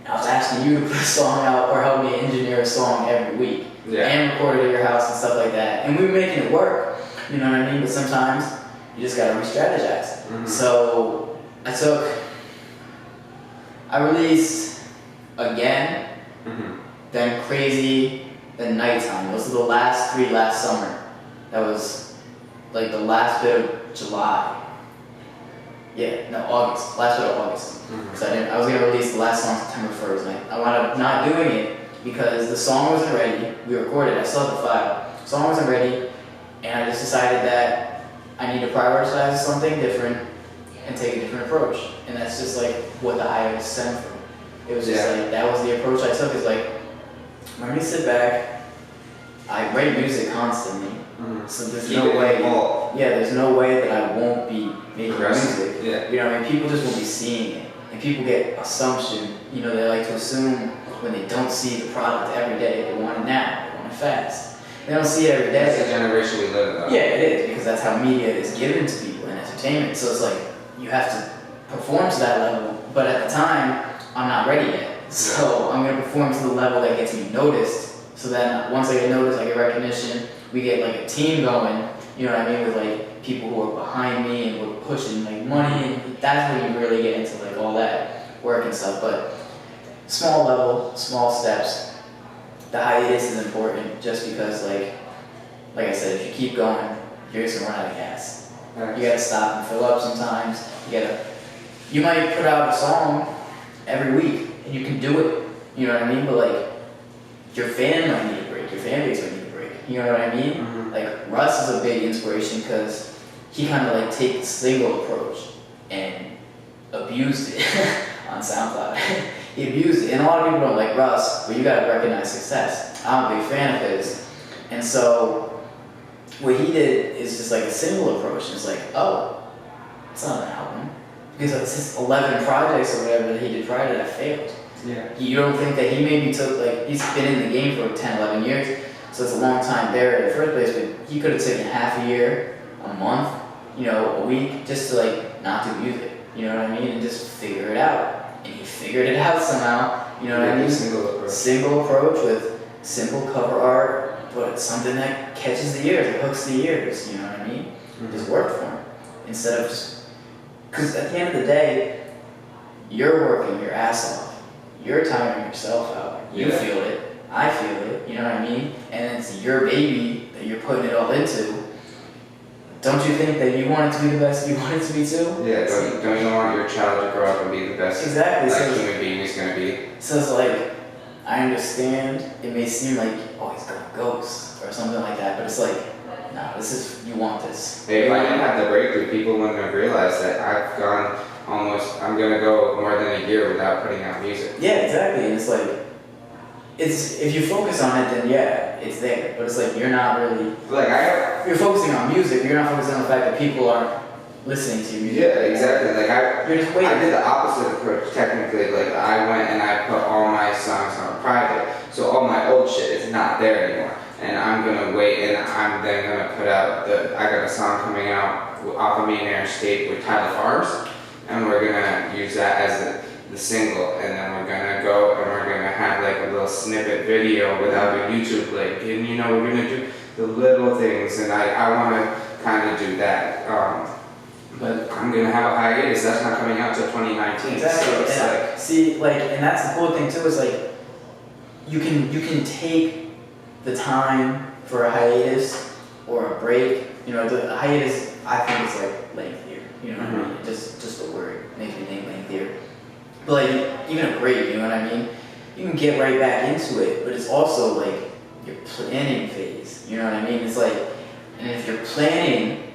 Speaker 2: I was asking you to put a song out or help me engineer a song every week, and record it at your house and stuff like that, and we were making it work. You know what I mean? But sometimes you just gotta re-strategize. So I released Again, then Crazy, then Nighttime. Those are the last three last summer. That was like the last bit of July. Yeah, no, August. Last week of August.
Speaker 1: Mhm.
Speaker 2: Because I was gonna release the last song September 1st. And I wound up not doing it because the song wasn't ready. We recorded. I still have the file. The song wasn't ready, and I just decided that I need to prioritize something different and take a different approach. And that's just like what the hiatus stemmed from. It was just like that was the approach I took. Is like, let me sit back. I write music constantly, so there's no way. Yeah, there's no way that I won't be making music.
Speaker 1: Yeah.
Speaker 2: You know what I mean? People just won't be seeing it, and people get assumption. You know, they like to assume when they don't see the product every day, they want it now, they want it fast. They don't see it every day.
Speaker 1: That's the generation we live in.
Speaker 2: Yeah, it is, because that's how media is given to people in entertainment. So it's like you have to perform to that level, but at the time, I'm not ready yet. So I'm gonna perform to the level that gets me noticed. So then once I get noticed, I get recognition. We get like a team going. You know what I mean? With like people who are behind me and we're pushing like money, and that's when you really get into like all that work and stuff. But small level, small steps. The hiatus is important just because like I said, if you keep going, you're just gonna run out of gas. You gotta stop and fill up sometimes. You might put out a song every week and you can do it. You know what I mean? But like your fan might need a break, your fan base might need a break. You know what I mean?
Speaker 1: Mhm.
Speaker 2: Like Russ is a big inspiration because he kind of like takes the single approach and abused it on SoundCloud. He abused it, and a lot of people don't like Russ, but you gotta recognize success. I'm a big fan of his, and so what he did is just like a single approach. And it's like, oh, it's not an album because it's his 11 projects or whatever that he did prior to that failed.
Speaker 1: Yeah.
Speaker 2: You don't think that he maybe took like he's been in the game for 10, 11 years, so it's a long time there in the first place. But he could have taken half a year, a month, a week, just to like not do music. You know what I mean? And just figure it out. And he figured it out somehow. You know what I mean? Single approach with simple cover art, but something that catches the ears, that hooks the ears. You know what I mean?
Speaker 1: Mm-hmm.
Speaker 2: Just worked for him instead of just because at the end of the day, you're working your ass off. You're tiring yourself out. You feel it. I feel it. You know what I mean? And it's your baby that you're putting it all into. Don't you think that you want it to be the best you want it to be too?
Speaker 1: Yeah, don't you want your child to grow up and be the best human being he's going to be?
Speaker 2: So it's like, I understand it may seem like, oh, he's got a ghost or something like that, but it's like, no, you want this.
Speaker 1: Hey, if I didn't have the breakthrough, people wouldn't have realized that I'm going to go more than a year without putting out music.
Speaker 2: Yeah, exactly, and it's like, if you focus on it, then yeah, it's there. But it's like you're not really you're focusing on music. You're not focusing on the fact that people aren't listening to your music.
Speaker 1: Yeah, exactly.
Speaker 2: You're just waiting.
Speaker 1: I did the opposite approach technically. Like I went and I put all my songs on private, so all my old shit is not there anymore. And I'm gonna wait, and I'm then gonna put out I got a song coming out off of Millionaire State with Tyler Farms, and we're gonna use that as the single, and then we're gonna go and we're gonna have like a little snippet video without a YouTube link, and we're gonna do the little things, and I want to kind of do that. But I'm gonna have a hiatus. That's not coming out till 2019.
Speaker 2: Exactly.
Speaker 1: So it's
Speaker 2: and that's the cool thing too. Is like you can take the time for a hiatus or a break. The hiatus I think is like lengthier. You know what I mean? Just the word makes me think lengthier. But like even a break, you know what I mean? You can get right back into it, but it's also like your planning phase. You know what I mean? It's like, and if you're planning,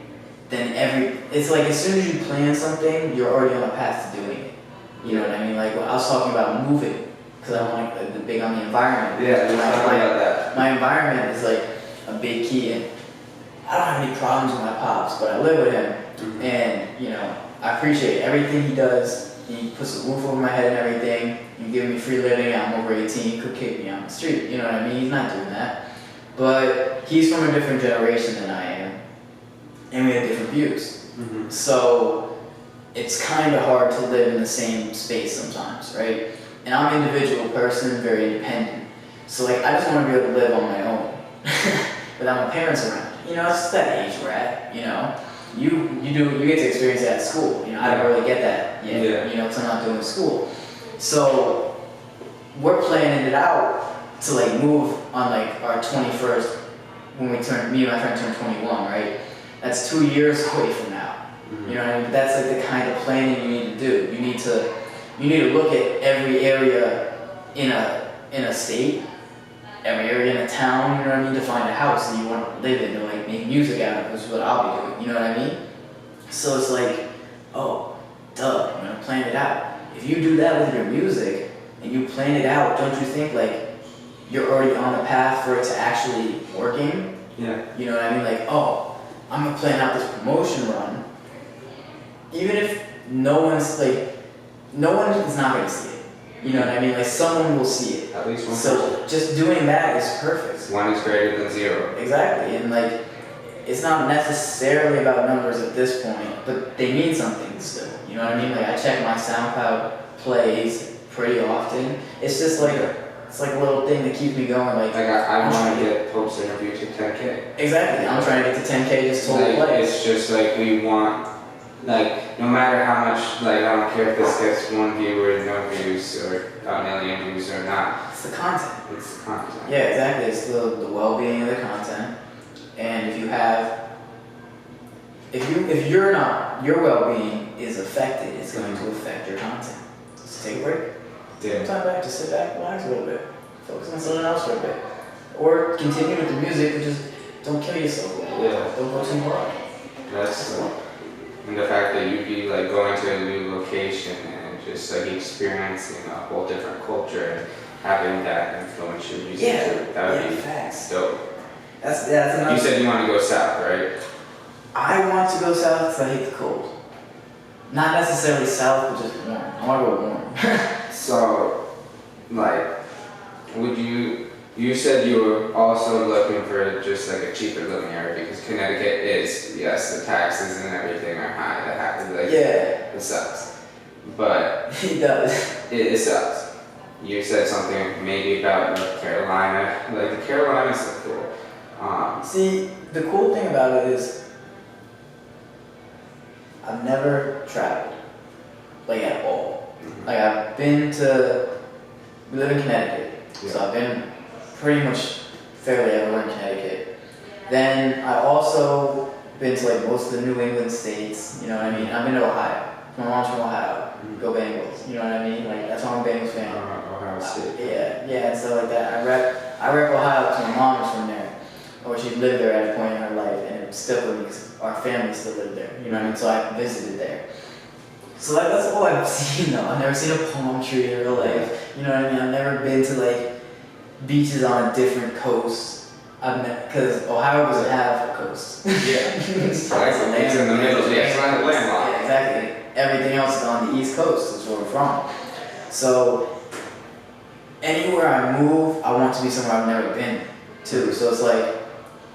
Speaker 2: then it's like as soon as you plan something, you're already on a path to doing it. You know what I mean? Like I was talking about moving, because I'm like the big on the environment.
Speaker 1: Yeah, let's talk about that.
Speaker 2: My environment is like a big key, and I don't have any problems with my pops, but I live with him, and I appreciate everything he does. He puts a roof over my head and everything. You give me free living. I'm over 18. He could kick me on the street. You know what I mean? He's not doing that. But he's from a different generation than I am, and we have different views. So it's kind of hard to live in the same space sometimes, right? And I'm an individual person, very independent. So like I just want to be able to live on my own without my parents around. It's just that age we're at. You get to experience that at school. I don't really get that yet. Because I'm not doing school. So we're planning it out to like move on like our 21st when me and my friend turn 21, right? That's 2 years away from now. You know what I mean? But that's like the kind of planning you need to do. You need to look at every area in a state, every area in a town, you know what I mean, to find a house that you want to live in, to like make music out of, which is what I'll be doing, you know what I mean? So it's like, oh, duh, I'm gonna plan it out. If you do that with your music, and you plan it out, don't you think like you're already on a path for it to actually working?
Speaker 1: Yeah.
Speaker 2: You know what I mean? Like, oh, I'm gonna plan out this promotion run. Even if no one is not gonna see it. You know what I mean? Like someone will see it.
Speaker 1: At least one
Speaker 2: So
Speaker 1: person.
Speaker 2: just doing that is perfect.
Speaker 1: One is greater than zero.
Speaker 2: Exactly, and like it's not necessarily about numbers at this point, but they mean something still. You know what I mean? Like I check my SoundCloud plays pretty often. It's just like it's like a little thing that keeps me going. Like
Speaker 1: I want to get Pope's interview to 10K.
Speaker 2: Exactly, I'm trying to get to 10K just totally
Speaker 1: Like,
Speaker 2: play.
Speaker 1: it's just like we want, like, no matter how much, like, I don't care if this gets 1 viewer, no views, or a million views or not.
Speaker 2: It's the content.
Speaker 1: It's the content.
Speaker 2: Yeah, exactly. It's the well-being of the content, and if you're not, your well-being is affected, it's going to affect your content. So take a break. Take some time back, just sit back, relax a little bit, focus on something else for a bit, or continue with the music, but just don't kill yourself.
Speaker 1: Yeah.
Speaker 2: Don't go too hard.
Speaker 1: That's and the fact that you'd be like going to a new location and just like experiencing a whole different culture and having that influence your music too. That would be
Speaker 2: facts.
Speaker 1: dope.
Speaker 2: That's another.
Speaker 1: You said you want to go south, right?
Speaker 2: I want to go south because I hate the cold. Not necessarily south, but just warm. I want to go warm.
Speaker 1: So, like, you said you were also looking for just like a cheaper living area because Connecticut is, yes, the taxes and everything are high. That happens, like, it sucks. But
Speaker 2: It does.
Speaker 1: it sucks. You said something maybe about North Carolina. Like, the Carolinas are cool.
Speaker 2: See, the cool thing about it is I've never traveled, like at all. Like I've been to, we live in Connecticut, so I've been pretty much fairly everywhere in Connecticut. Then I also been to like most of the New England states, you know what I mean? I've been to Ohio. My mom's from Ohio. Go Bengals, you know what I mean? Like that's why I'm a Bengals fan.
Speaker 1: Ohio State.
Speaker 2: Yeah, and stuff like that. I rep Ohio because my mom is from there. Or she lived there at a point in her life, and it stuck with me because our family still lived there. You know what I mean? So I visited there. So like, that's all I've seen though. I've never seen a palm tree in real life. You know what I mean? I've never been to like beaches on a different coast. Because Ohio doesn't have a coast.
Speaker 1: It's in the middle. Yeah, it's like landlocked.
Speaker 2: Yeah, exactly. Everything else is on the East Coast. That's where we're from. So anywhere I move, I want to be somewhere I've never been to. So it's like,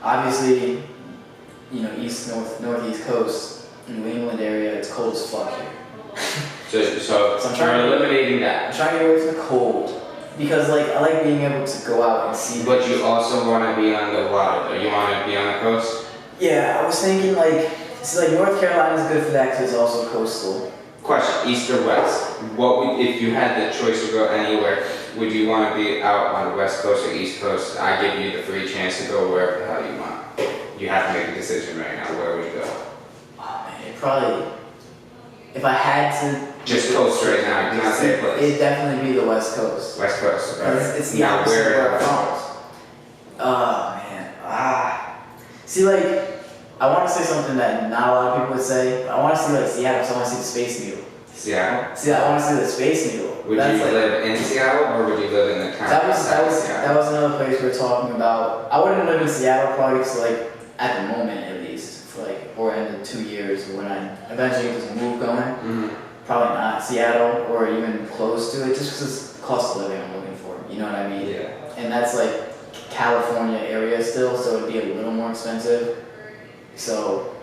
Speaker 2: obviously, you know, northeast coast, New England area, it's cold as fuck here.
Speaker 1: So I'm trying to eliminating that.
Speaker 2: I'm trying to get away from the cold. Because like, I like being able to go out and see.
Speaker 1: But you also want to be on the water, though. You want to be on the coast?
Speaker 2: Yeah, I was thinking like, it's like North Carolina's good for that because it's also coastal.
Speaker 1: Question, east or west? If you had the choice to go anywhere, would you want to be out on the west coast or east coast? I give you the free chance to go wherever the hell you want. You have to make a decision right now. Where would you go?
Speaker 2: Oh man, it probably, if I had to.
Speaker 1: Just coast right now. You cannot say a place.
Speaker 2: It'd definitely be the west coast.
Speaker 1: West coast. Right?
Speaker 2: It's the
Speaker 1: now
Speaker 2: opposite
Speaker 1: where
Speaker 2: of
Speaker 1: on
Speaker 2: where
Speaker 1: the
Speaker 2: I'm
Speaker 1: west
Speaker 2: from.
Speaker 1: coast?
Speaker 2: Oh man, See, like, I want to say something that not a lot of people would say. But I want to see like Seattle, so I want to see the Space Needle.
Speaker 1: Seattle?
Speaker 2: See, I want to see the Space Needle.
Speaker 1: Would you live in Seattle or would you live in the town?
Speaker 2: That
Speaker 1: Seattle?
Speaker 2: was another place we were talking about. I wouldn't live in Seattle probably because like at the moment at least for like or in 2 years when I eventually get this move going.
Speaker 1: Mm-hmm.
Speaker 2: Probably not Seattle or even close to it, just because it's the cost of living I'm looking for. You know what I mean?
Speaker 1: Yeah.
Speaker 2: And that's like California area still, so it'd be a little more expensive. So,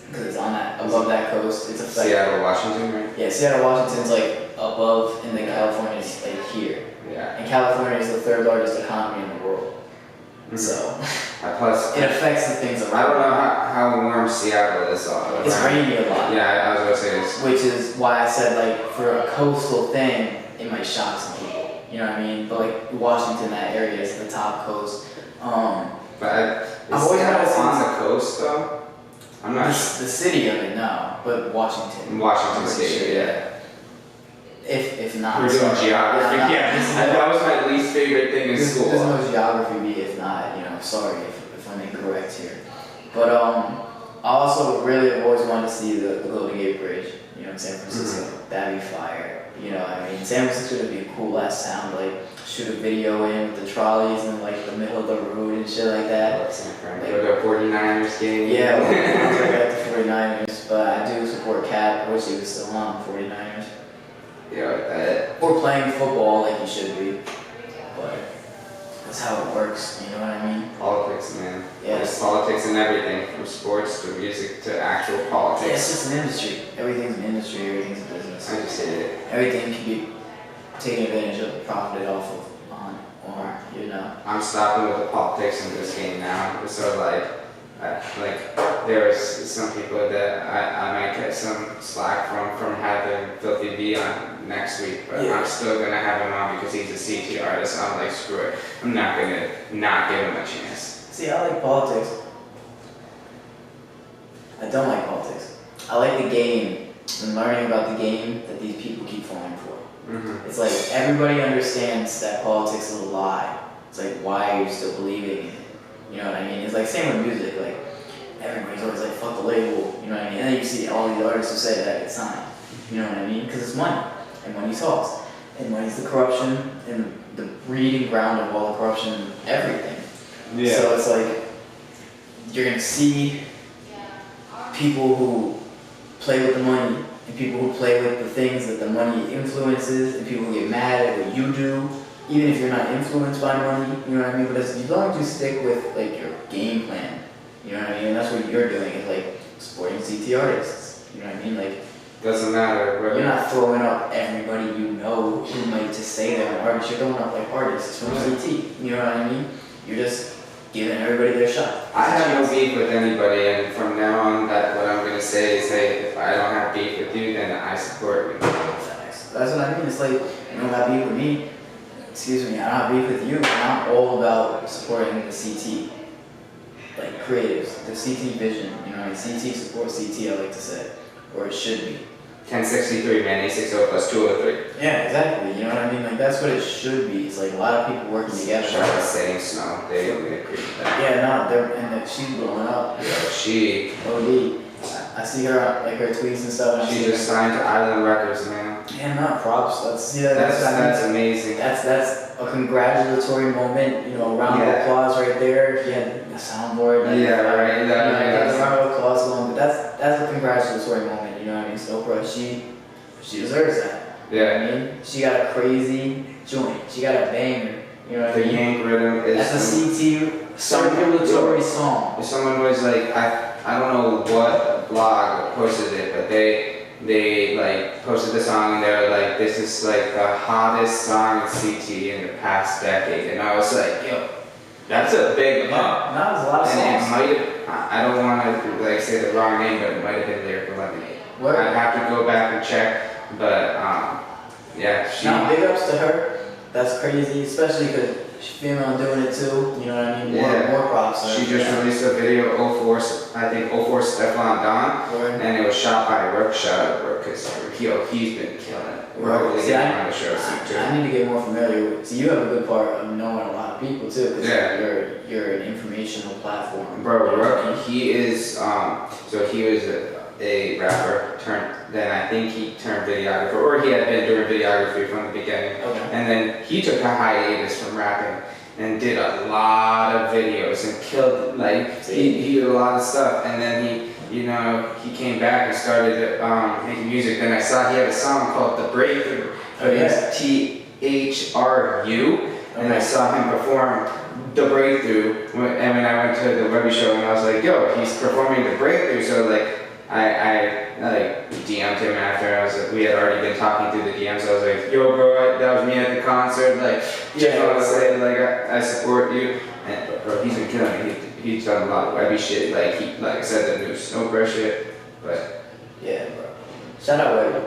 Speaker 2: because it's on that above that coast, it's a like,
Speaker 1: Seattle, Washington, right?
Speaker 2: Yeah, Seattle, Washington's like above, and then California's like here.
Speaker 1: Yeah.
Speaker 2: And California is the third largest economy in the world.
Speaker 1: Mm-hmm.
Speaker 2: So,
Speaker 1: plus,
Speaker 2: it affects the things around.
Speaker 1: I don't know how warm Seattle is.
Speaker 2: It's rainy a lot.
Speaker 1: Yeah, I was gonna say this.
Speaker 2: Which is why I said like for a coastal thing, it might shock some people. You know what I mean? But like Washington, that area is the top coast.
Speaker 1: But
Speaker 2: I've always
Speaker 1: Seattle
Speaker 2: wanted to
Speaker 1: on the coast though? I'm not
Speaker 2: The city of it, no, but Washington.
Speaker 1: Washington State, yeah.
Speaker 2: If not,
Speaker 1: We're doing
Speaker 2: sorry.
Speaker 1: geography.
Speaker 2: Yeah,
Speaker 1: Yeah, that was my least favorite thing in school.
Speaker 2: There's no geography be if not, sorry if I'm incorrect here. But I also really have always wanted to see the Golden Gate Bridge, in San Francisco. That'd be fire. San Francisco would be a cool ass sound, like shoot a video in with the trolleys in like the middle of the road and shit like that.
Speaker 1: Go to a 49ers game.
Speaker 2: Yeah, I got the 49ers, but I do support Cap. I wish he was still on the 49ers.
Speaker 1: Yeah,
Speaker 2: or playing football like you should be, but that's how it works, you know what I mean?
Speaker 1: Politics, man.
Speaker 2: Yeah.
Speaker 1: There's politics in everything, from sports to music to actual
Speaker 2: Yeah,
Speaker 1: politics.
Speaker 2: it's just an industry. Everything's an industry, everything's a business.
Speaker 1: I just hate it.
Speaker 2: Everything can be taken advantage of, profited off of, or.
Speaker 1: I'm stopping with the politics in this game now. So there's some people that I might get some slack from having Filthy V on next week, but
Speaker 2: Yeah.
Speaker 1: I'm still gonna have him on because he's a CT artist. I'm like, screw it. I'm not gonna not give him a chance.
Speaker 2: See, I like politics. I don't like politics. I like the game and learning about the game that these people keep falling for.
Speaker 1: Mm-hmm.
Speaker 2: It's like everybody understands that politics is a lie. It's like, why are you still believing in it? You know what I mean? It's like same with music. Like everybody's always like, fuck the label. You know what I mean? And then you see all these artists who say that it's signed. You know what I mean? Because it's money, and money talks, and money's the corruption and the breeding ground of all the corruption and everything.
Speaker 1: Yeah.
Speaker 2: So it's like you're gonna see people who play with the money and people who play with the things that the money influences and people who get mad at what you do, even if you're not influenced by money, you know what I mean? But as long as you stick with like your game plan, you know what I mean? And that's what you're doing, is like supporting CT artists, you know what I mean? Like
Speaker 1: Doesn't matter, bro.
Speaker 2: you're not throwing up everybody you know who might just say they're an artist, you're throwing up like artists from CT, you know what I mean? You're just giving everybody their shot.
Speaker 1: I have no beef with anybody, and from now on, what I'm gonna say is, hey, if I don't have beef with you, then I support you.
Speaker 2: That's what I mean. It's like, you don't have beef with me. Excuse me, I don't have beef with you. I'm all about supporting the CT. Like creatives, the CT vision. You know, CT supports CT, I like to say. Or it should be.
Speaker 1: 1063, man, A60 plus 203.
Speaker 2: Yeah, exactly. You know what I mean? Like that's what it should be. It's like a lot of people working together.
Speaker 1: Shout out Setting Snow, they agree with that.
Speaker 2: Yeah, she's blowing up.
Speaker 1: Yo, she
Speaker 2: OD. I see her like her tweets and stuff. And
Speaker 1: just signed to Island Records, man.
Speaker 2: Yeah, not props. That's
Speaker 1: amazing.
Speaker 2: That's a congratulatory moment, a round of
Speaker 1: Yeah.
Speaker 2: applause right there. If you had the soundboard,
Speaker 1: Yeah, right.
Speaker 2: Get the round of applause going. But that's a congratulatory moment, you know what I mean? So bro, she deserves that. You know what I mean? She got a crazy joint. She got a banger. You know what I
Speaker 1: The
Speaker 2: mean?
Speaker 1: Yank rhythm is.
Speaker 2: That's a CT circulatory song.
Speaker 1: If someone was like, I don't know what blog posted it, but they like posted the song and they were like, this is like the hottest song in CT in the past decade, and I was like, yo, that's a big up.
Speaker 2: No, there's a lot of
Speaker 1: And it
Speaker 2: songs.
Speaker 1: might have, I don't want to like say the wrong name, but it might have been Lyrical Lemonade.
Speaker 2: Word.
Speaker 1: I'd have to go back and check, but yeah, she.
Speaker 2: Now, big ups to her. That's crazy, especially because she's female and doing it too. You know what I mean? More props. to her.
Speaker 1: She just released a video, 04 Stefan Don,
Speaker 2: Word.
Speaker 1: and it was shot by Rook. Shout out to Rook, because he's been killing it. We're hopefully
Speaker 2: See,
Speaker 1: getting him on the show soon too.
Speaker 2: I need to get more familiar with. See, you have a good part of knowing a lot of people too. 'Cause
Speaker 1: Yeah.
Speaker 2: You're an informational platform.
Speaker 1: Bro, Rook, he is, so he was a rapper, then I think he turned videographer, or he had been doing videography from the beginning.
Speaker 2: Okay.
Speaker 1: And then he took a hiatus from rapping and did a lot of videos and killed, like, he did a lot of stuff. And then he came back and started making music. Then I saw he had a song called The Breakthrough.
Speaker 2: Oh, yeah.
Speaker 1: It's THRU. And I saw him perform The Breakthrough. And when I went to the Webby show, and I was like, yo, he's performing The Breakthrough. So, like, I DM'd him after. I was like, we had already been talking through the DMs. I was like, yo, bro, that was me at the concert. Like, just want to say, like, I support you. And bro, he's been killing me. He's done a lot of Webby shit. Like I said, the new Snowbird shit. But
Speaker 2: Yeah, bro. Shout out Webby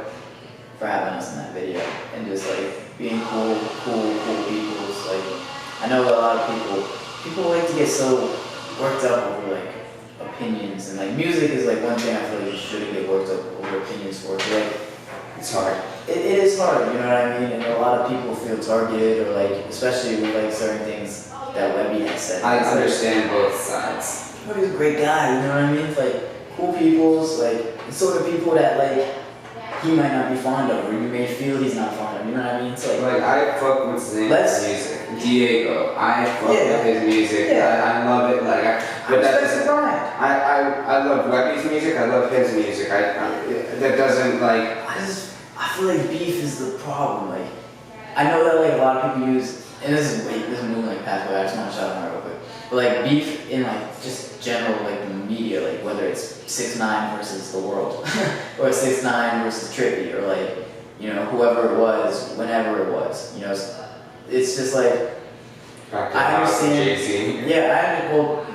Speaker 2: for having us in that video and just like being cool people. It's like I know a lot of people like to get so worked up over like opinions, and like music is like one thing I feel like you shouldn't get worked up over opinions for. But, like,
Speaker 1: It's hard.
Speaker 2: it is hard, you know what I mean? And a lot of people feel targeted, or like, especially with like certain things that Webby has said.
Speaker 1: I
Speaker 2: It's like,
Speaker 1: understand both sides.
Speaker 2: Webby's a great guy, you know what I mean? It's like cool people's, like, it's sort of people that like he might not be fond of, or you may feel he's not fond of, you know what I mean? It's
Speaker 1: Like, I fuck with Zane's
Speaker 2: Let's-
Speaker 1: music. Diego, I fuck
Speaker 2: Yeah.
Speaker 1: with his music.
Speaker 2: Yeah.
Speaker 1: I love it. Like, but
Speaker 2: respect
Speaker 1: that's
Speaker 2: the grind.
Speaker 1: I love Webby's music. I love his music. That doesn't like.
Speaker 2: I feel like beef is the problem. Like, I know that like a lot of people use, and this is moving like past, but I just want to shout out real quick. But like beef in like just general like the media, like whether it's 6ix9ine versus the world, or 6ix9ine versus Trippy, or like, you know, whoever it was, whenever it was, you know, it's just like, I understand.
Speaker 1: Jay-Z.
Speaker 2: Yeah, well,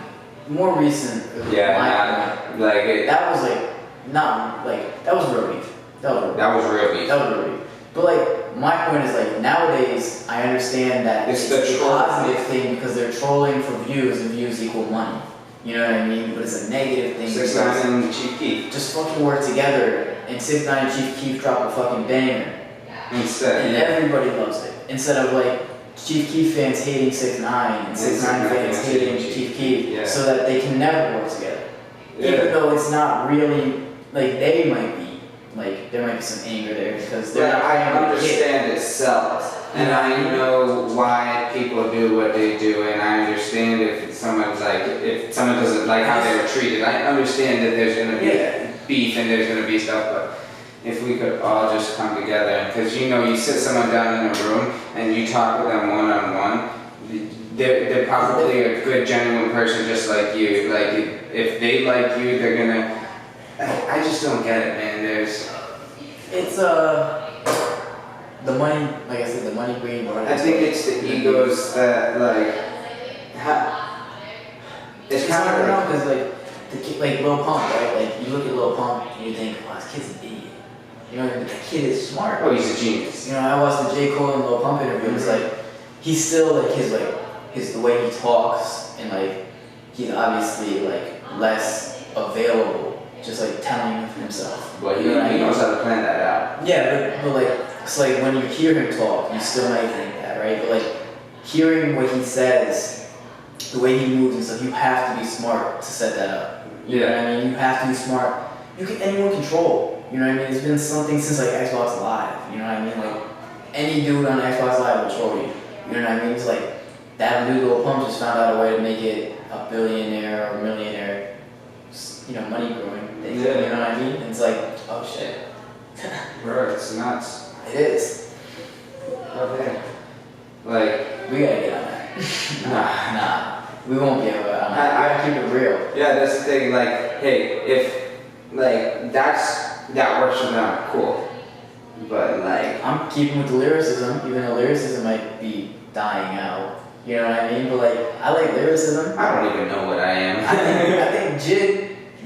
Speaker 2: more recent.
Speaker 1: Yeah,
Speaker 2: That was like not like that was real beef. That was real beef.
Speaker 1: that was real beef.
Speaker 2: That was real beef. But like my point is like nowadays I understand that
Speaker 1: It's
Speaker 2: it's
Speaker 1: the
Speaker 2: a
Speaker 1: troll.
Speaker 2: positive thing because they're trolling for views and views equal money. You know what I mean? But it's a negative thing
Speaker 1: 6ix9ine and Chief Keef.
Speaker 2: just fucking work together and 6ix9ine and Chief Keef drop a fucking banger
Speaker 1: Instead,
Speaker 2: and
Speaker 1: yeah.
Speaker 2: everybody loves it. Instead of like Chief Keef fans hating 6ix9ine and 6ix9ine fans hating Chief Keef,
Speaker 1: Yeah.
Speaker 2: so that they can never work together. Even
Speaker 1: Yeah.
Speaker 2: though it's not really like they might be like there might be some anger there because they're
Speaker 1: But
Speaker 2: not
Speaker 1: I
Speaker 2: playing with the kid.
Speaker 1: understand it sells, and I know why people do what they do, and I understand if someone doesn't like how they were treated. I understand that there's gonna be
Speaker 2: Yeah.
Speaker 1: beef and there's gonna be stuff, but if we could all just come together, because you know, you sit someone down in a room and you talk with them one on one, they're probably a good, genuine person just like you. Like if they like you, they're gonna. I just don't get it, man.
Speaker 2: It's the money, like I said, the money green.
Speaker 1: I think it's the egos that like. It's kind of like.
Speaker 2: because like the kid, like Lil Pump, right? Like you look at Lil Pump and you think, oh, this kid's an idiot. You know, but the kid is smart.
Speaker 1: Oh, he's a genius.
Speaker 2: You know, I watched the J. Cole and Lil Pump interview. It's like he's still like his the way he talks, and like he's obviously like less available, just like telling of himself.
Speaker 1: Well, he
Speaker 2: You know what I mean?
Speaker 1: knows how to plan that out.
Speaker 2: Yeah, but like it's like when you hear him talk, you still might think that, right? But like hearing what he says, the way he moves and stuff, you have to be smart to set that up. You know what I mean? You have to be smart. Anyone can troll. You know what I mean? It's been something since like Xbox Live. You know what I mean? Like any dude on Xbox Live will troll you. You know what I mean? It's like that dude Lil Pump just found out a way to make it a billionaire or millionaire, you know, money growing thing.
Speaker 1: Yeah.
Speaker 2: You know what I mean? And it's like, oh shit.
Speaker 1: Bro, it's nuts.
Speaker 2: It is.
Speaker 1: Okay. Like,
Speaker 2: We gotta get on that. Nah. We won't be able to. I gotta keep it real.
Speaker 1: yeah, that's the thing. Like, hey, if like that works for them, cool. But like,
Speaker 2: I'm keeping with the lyricism, even though lyricism might be dying out. You know what I mean? But like, I like lyricism.
Speaker 1: I don't even know what I am.
Speaker 2: I think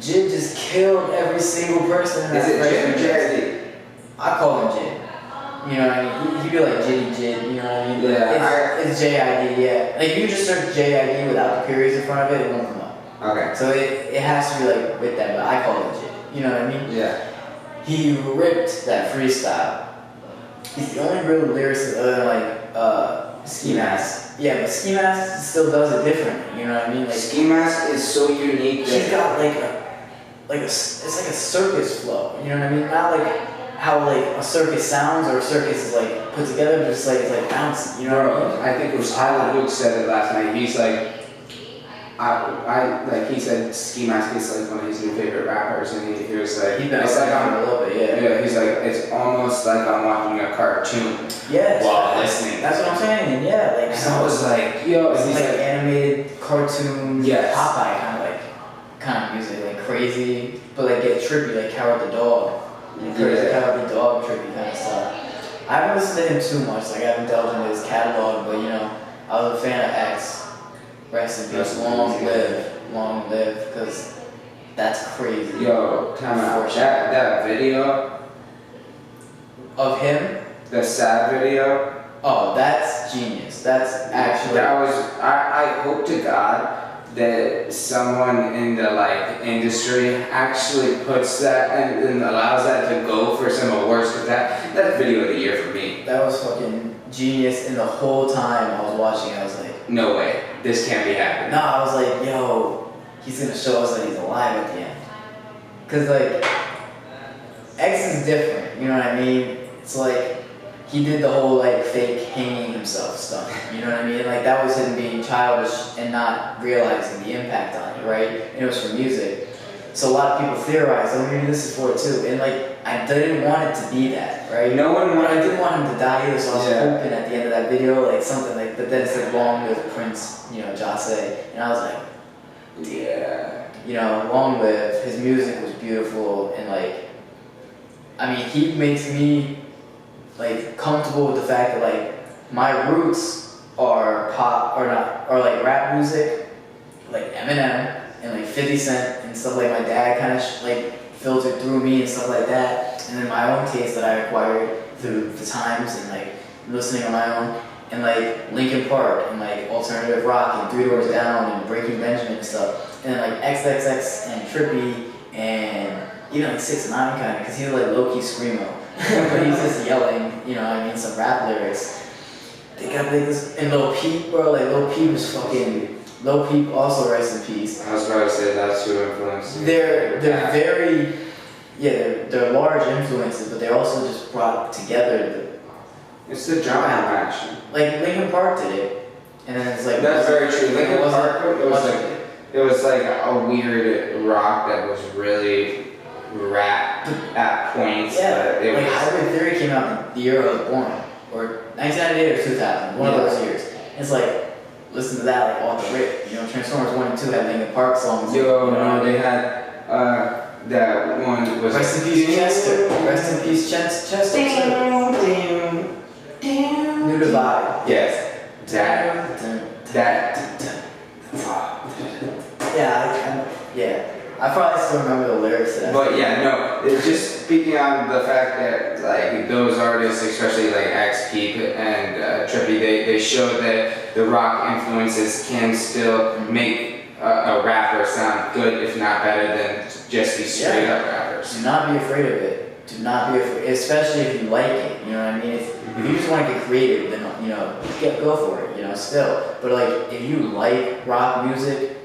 Speaker 2: Jid just killed every single person in
Speaker 1: Is
Speaker 2: that
Speaker 1: it Jid or
Speaker 2: freshman
Speaker 1: JID?
Speaker 2: I call him Jid. You know what I mean? He'd be like Jiddy Jid, you know what I mean?
Speaker 1: Yeah,
Speaker 2: It's JID, yeah. Like you just search JID without the periods in front of it, it won't come up.
Speaker 1: Okay.
Speaker 2: So it has to be like with that, but I call him Jid. You know what I mean?
Speaker 1: Yeah.
Speaker 2: He ripped that freestyle. He's the only real lyricist other than like Ski Mask. Yeah, but Ski Mask still does it differently. You know what I mean? Like
Speaker 1: Ski Mask is so unique.
Speaker 2: he's got it's like a circus flow. You know what I mean? Not like how like a circus sounds or a circus is like put together, but just like it's like bouncy. You know what I mean?
Speaker 1: I think it was Tyler Luke said it last night. He's like, he said Ski Mask is like one of his new favorite rappers, and he was like,
Speaker 2: He's been
Speaker 1: it's like
Speaker 2: a little bit, yeah.
Speaker 1: yeah, he's like, it's almost like I'm watching a cartoon
Speaker 2: Yes.
Speaker 1: while listening.
Speaker 2: That's what I'm saying. And yeah, like
Speaker 1: And I was like, yo,
Speaker 2: it's
Speaker 1: and he's
Speaker 2: like
Speaker 1: like,
Speaker 2: animated cartoon
Speaker 1: Yes.
Speaker 2: Popeye kind of music, like crazy, but like get trippy, like Coward the Dog. Crazy
Speaker 1: Yeah.
Speaker 2: Coward the Dog trippy kind of stuff. I haven't listened to him too much, like I haven't delved into his catalog, but you know, I was a fan of X. Rest in peace, long live, because that's crazy.
Speaker 1: yo, time out. That video,
Speaker 2: Of him?
Speaker 1: the sad video,
Speaker 2: Oh, that's genius. That's actually.
Speaker 1: that was, I hope to God that someone in the like industry actually puts that and allows that to go for some awards. Because that's video of the year for me.
Speaker 2: That was fucking genius, and the whole time I was watching, I was like,
Speaker 1: no way, this can't be happening.
Speaker 2: no, I was like, yo, he's gonna show us that he's alive at the end. Cause like, X is different, you know what I mean? It's like, he did the whole like fake hanging himself stuff, you know what I mean? Like that was him being childish and not realizing the impact on it, right? And it was for music. So a lot of people theorized, oh maybe this is for it too. And like, I didn't want it to be that, right?
Speaker 1: No one
Speaker 2: But I didn't want him to die either, so I was
Speaker 1: Yeah.
Speaker 2: hoping at the end of that video, like something like, but then it said long live Prince, you know, Jase. And I was like,
Speaker 1: Yeah.
Speaker 2: you know, long live, his music was beautiful, and like, I mean, he makes me like comfortable with the fact that like my roots are pop or not, or like rap music, like Eminem and like 50 Cent and stuff like my dad kind of like filtered through me and stuff like that, and then my own taste that I acquired through the times and like listening on my own, and like Linkin Park and like alternative rock and Three Doors Down and Breaking Benjamin and stuff, and then like XXX and Trippy and even like 6 9 kind of, because he's like low key screamo, but he's just yelling, you know what I mean, some rap lyrics. They got like this, and Lil Peep, bro, like Lil Peep was fucking, Lil Peep also rest in peace.
Speaker 1: I was about to say that's who influenced me.
Speaker 2: They're very, yeah, they're large influences, but they're also just brought together.
Speaker 1: It's the drama action.
Speaker 2: Like Linkin Park did it, and then it's like
Speaker 1: That's very true. Linkin Park,
Speaker 2: wasn't
Speaker 1: it was like a weird rock that was really rap at points.
Speaker 2: yeah,
Speaker 1: But it
Speaker 2: like
Speaker 1: was,
Speaker 2: Hybrid Theory came out in the year I was born, or 1998 or 2000, one of those years. And it's like, listen to that like off the rip. You know, Transformers 1 and 2 had Linkin Park songs.
Speaker 1: yo,
Speaker 2: you know,
Speaker 1: no, they had that one was
Speaker 2: Rest in peace, Chester. Rest in peace, Chester. New Divide.
Speaker 1: Yes, that.
Speaker 2: Yeah, I probably still remember the lyrics to that.
Speaker 1: But yeah, no, it's just speaking on the fact that like those artists, especially like X, Peep, and Trippy, they showed that the rock influences can still make a rapper sound good, if not better than just these straight up rappers.
Speaker 2: Do not be afraid of it. Do not be afraid, especially if you like it. You know what I mean? If you just want to get creative, then you know, go for it. You know, still. But like, if you like rock music,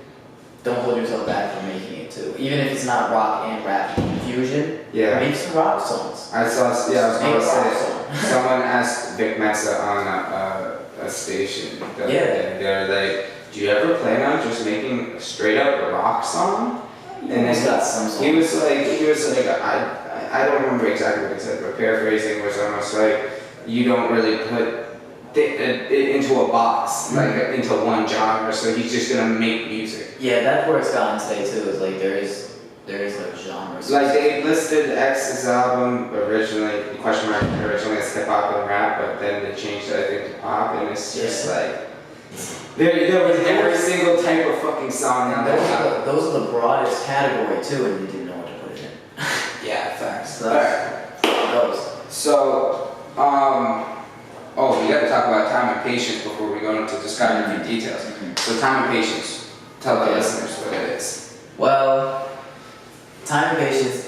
Speaker 2: don't hold yourself back from making it too. Even if it's not rock and rap fusion, make some rock songs.
Speaker 1: I was gonna say,
Speaker 2: songs.
Speaker 1: someone asked Vic Mensa on a station the other day, they're like, do you ever plan on just making a straight up rock song? And then he was like, I don't remember exactly what he said, but paraphrasing was almost like, you don't really put it into a box, like into one genre, so he's just gonna make music.
Speaker 2: Yeah, that's where it's gotten today too, is like there is no genre.
Speaker 1: Like they listed X's album originally, originally as hip hop and rap, but then they changed it, I think, to pop, and it's just like, there was every single type of fucking song on that album.
Speaker 2: Those are the broadest category too, and you didn't know what to put it in.
Speaker 1: Yeah, facts.
Speaker 2: So those.
Speaker 1: So, we gotta talk about time and patience before we go into describing the details. So time and patience, tell the listeners what it is.
Speaker 2: Well, time and patience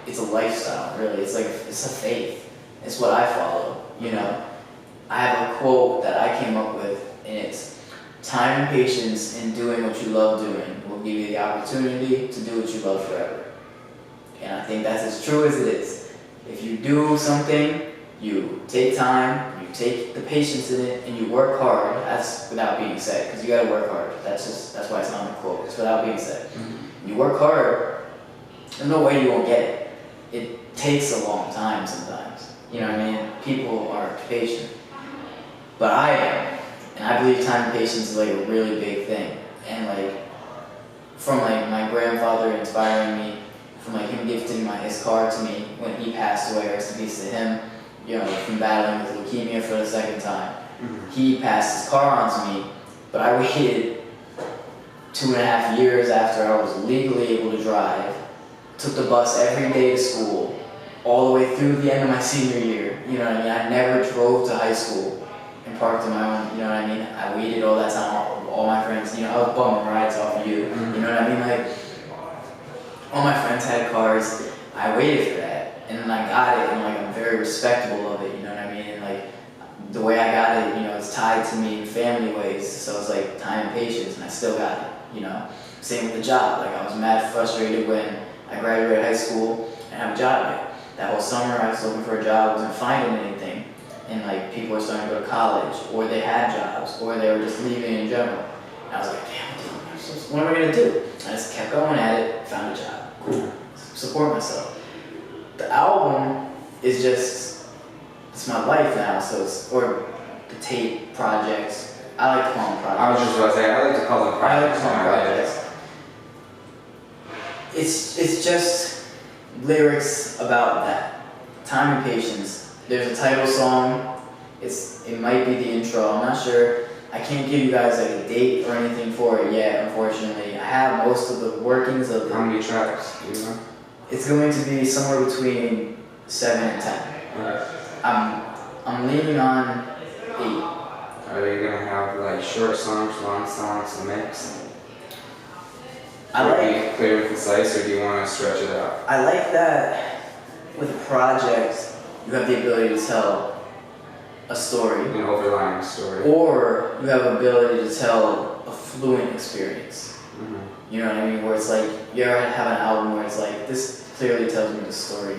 Speaker 2: it's a lifestyle, really. It's a faith. It's what I follow, you know. I have a quote that I came up with, and it's, time and patience in doing what you love doing will give you the opportunity to do what you love forever. And I think that's as true as it is. If you do something, you take time, you take the patience in it, and you work hard. That's without being said, because you gotta work hard. That's why it's on the quote. It's without being said. You work hard, there's no way you won't get it. It takes a long time sometimes. You know what I mean? People aren't patient. But I am. And I believe time and patience is like a really big thing. And like, from like my grandfather inspiring me, from like him gifting his car to me when he passed away, rest in peace to him, you know, from battling with leukemia for the second time. He passed his car on to me, but I waited 2.5 years after I was legally able to drive, took the bus every day to school, all the way through the end of my senior year. You know what I mean? I never drove to high school and parked in my own, you know what I mean? I waited all that time, all my friends, you know, I was bumming rides off of you. You know what I mean? Like, all my friends had cars. I waited for that, and then I got it, and like I'm very respectable of it. You know what I mean? And like the way I got it, you know, it's tied to me in family ways. So it's like time and patience, and I still got it. You know, same with the job. Like I was mad frustrated when I graduated high school and have a job yet. That whole summer I was looking for a job, wasn't finding anything, and like people were starting to go to college, or they had jobs, or they were just leaving in general. And I was like, damn, what am I gonna do? I just kept going at it, found a job. Cool. Support myself. The album is just, it's my life now, so it's, or the tape projects. I like to call them projects.
Speaker 1: I was just about to say, I like to call them projects.
Speaker 2: I like to call them projects. It's just lyrics about that. Time and patience. There's a title song. It might be the intro, I'm not sure. I can't give you guys like a date or anything for it yet, unfortunately. I have most of the workings of it.
Speaker 1: How many tracks do you know?
Speaker 2: It's going to be somewhere between 7 and 10.
Speaker 1: Right.
Speaker 2: I'm leaning on 8.
Speaker 1: Are they gonna have like short songs, long songs, a mix?
Speaker 2: I
Speaker 1: Would
Speaker 2: like
Speaker 1: it be clear and concise, or do you want to stretch it out?
Speaker 2: I like that with a project, you have the ability to tell a story,
Speaker 1: An overlying story.
Speaker 2: or you have the ability to tell a fluent experience.
Speaker 1: Mm-hmm.
Speaker 2: You know what I mean? Where it's like, you ever have an album where it's like, this clearly tells me the story,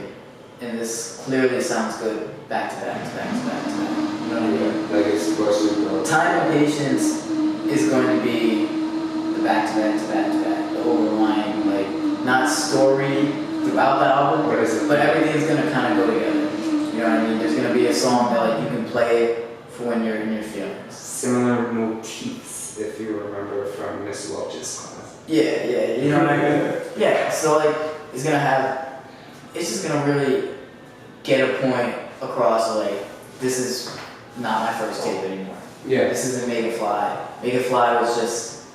Speaker 2: and this clearly sounds good back to back to back to back to back. You know what I mean?
Speaker 1: Like it's supposed to go.
Speaker 2: Time and patience is going to be the back to back to back to back, the overlying, like, not story throughout the album,
Speaker 1: What is it?
Speaker 2: but everything's gonna kind of go together. You know what I mean? There's gonna be a song that like you can play for when you're in your feelings.
Speaker 1: Similar motifs, if you remember from Miss Welch's class.
Speaker 2: Yeah, you know what I mean? Yeah, so like, it's just gonna really get a point across, like, this is not my first tape anymore.
Speaker 1: Yeah.
Speaker 2: This isn't Make It Fly. Make It Fly was just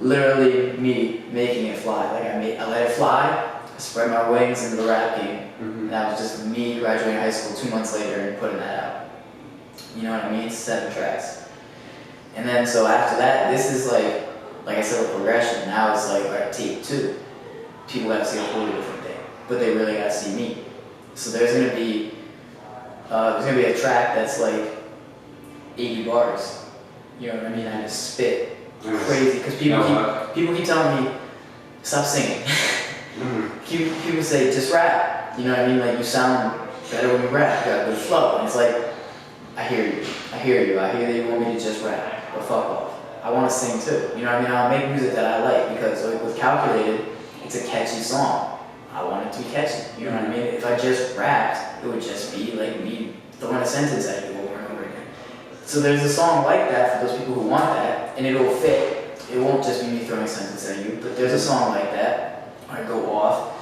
Speaker 2: literally me making it fly. Like I let it fly, I spread my wings into the rap game,
Speaker 1: Mm-hmm.
Speaker 2: and that was just me graduating high school 2 months later and putting that out. You know what I mean? 7 tracks. And then so after that, this is like I said, a progression. Now it's like, alright, tape 2. People gotta see a wholly different thing, but they really gotta see me. So there's gonna be a track that's like 80 bars. You know what I mean? I just spit crazy because people keep telling me, stop singing.
Speaker 1: Mm-hmm.
Speaker 2: People say, just rap. You know what I mean? Like, you sound better when you rap. You got a good flow. And it's like, I hear you. I hear that you want me to just rap, but fuck off. I want to sing too. You know what I mean? I'll make music that I like because like with Calculated, it's a catchy song. I want it to be catchy. You know what I mean? If I just rapped, it would just be like me throwing a sentence at you over and over again. So there's a song like that for those people who want that, and it'll fit. It won't just be me throwing a sentence at you, but there's a song like that. I go off.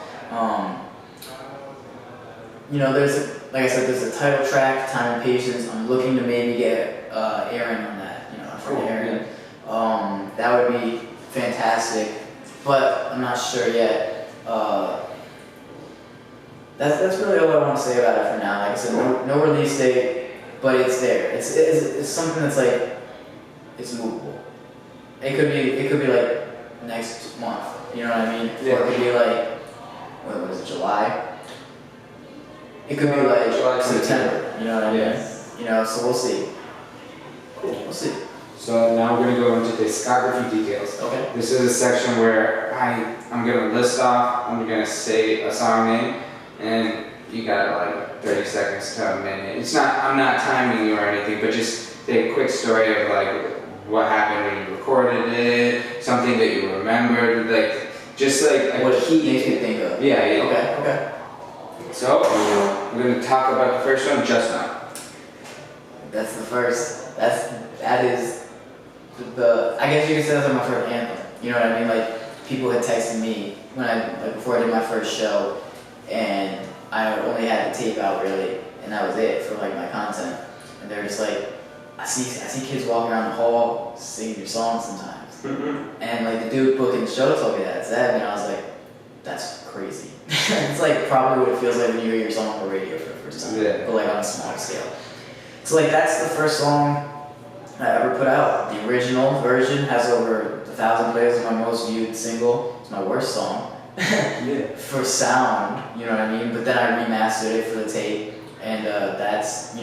Speaker 2: You know, like I said, there's a title track, Time and Patience. I'm looking to maybe get Aaron on that. You know, from Aaron. That would be fantastic, but I'm not sure yet. That's really all I want to say about it for now. Like I said, no release date, but it's there. It's something that's like, it's movable. It could be like next month. You know what I mean?
Speaker 1: Yeah.
Speaker 2: Or it could be like, what was it, July? It could be like
Speaker 1: July
Speaker 2: September. You know what I mean?
Speaker 1: Yeah.
Speaker 2: You know, so we'll see. We'll see.
Speaker 1: So now we're gonna go into discography details.
Speaker 2: Okay.
Speaker 1: This is a section where I'm gonna list off, I'm gonna say a song name, and you got like 30 seconds to a minute. I'm not timing you or anything, but just a quick story of like what happened when you recorded it, something that you remembered, like just like
Speaker 2: What
Speaker 1: key.
Speaker 2: makes me think of.
Speaker 1: Yeah.
Speaker 2: Okay.
Speaker 1: So we're gonna talk about the first one, Just Now.
Speaker 2: That's the first. That is the. I guess you could say that's like my first anthem. You know what I mean? Like people had texted me before I did my first show, and I only had the tape out really, and that was it for like my content. And they're just like, I see kids walking around the hall singing your songs sometimes.
Speaker 1: Mm-hmm.
Speaker 2: And like the dude booking the show told me that, Zeb, and I was like, that's crazy. It's like probably what it feels like when you hear your song on the radio for the first time,
Speaker 1: Yeah.
Speaker 2: but like on a small scale. So like that's the first song I ever put out. The original version has over 1,000 plays. It's my most viewed single. It's my worst song.
Speaker 1: Yeah.
Speaker 2: For sound, you know what I mean? But then I remastered it for the tape, and that's,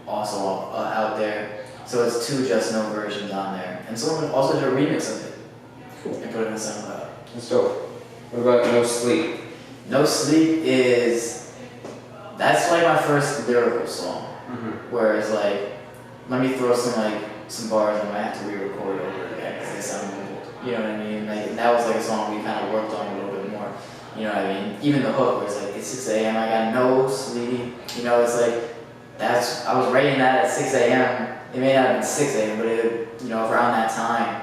Speaker 2: also out there. So it's 2 Just Know versions on there. And someone also did a remix of it.
Speaker 1: Cool.
Speaker 2: And put it in SoundCloud.
Speaker 1: That's dope. What about No Sleep?
Speaker 2: No Sleep that's like my first lyrical song. Where it's like, let me throw some bars and I have to re-record over again because they sound old. You know what I mean? Like, that was like a song we kind of worked on a little bit more. You know what I mean? Even the hook where it's like, it's 6 a.m. I got no sleep. It's like, I was writing that at 6 a.m. It may not have been 6 a.m. but around that time,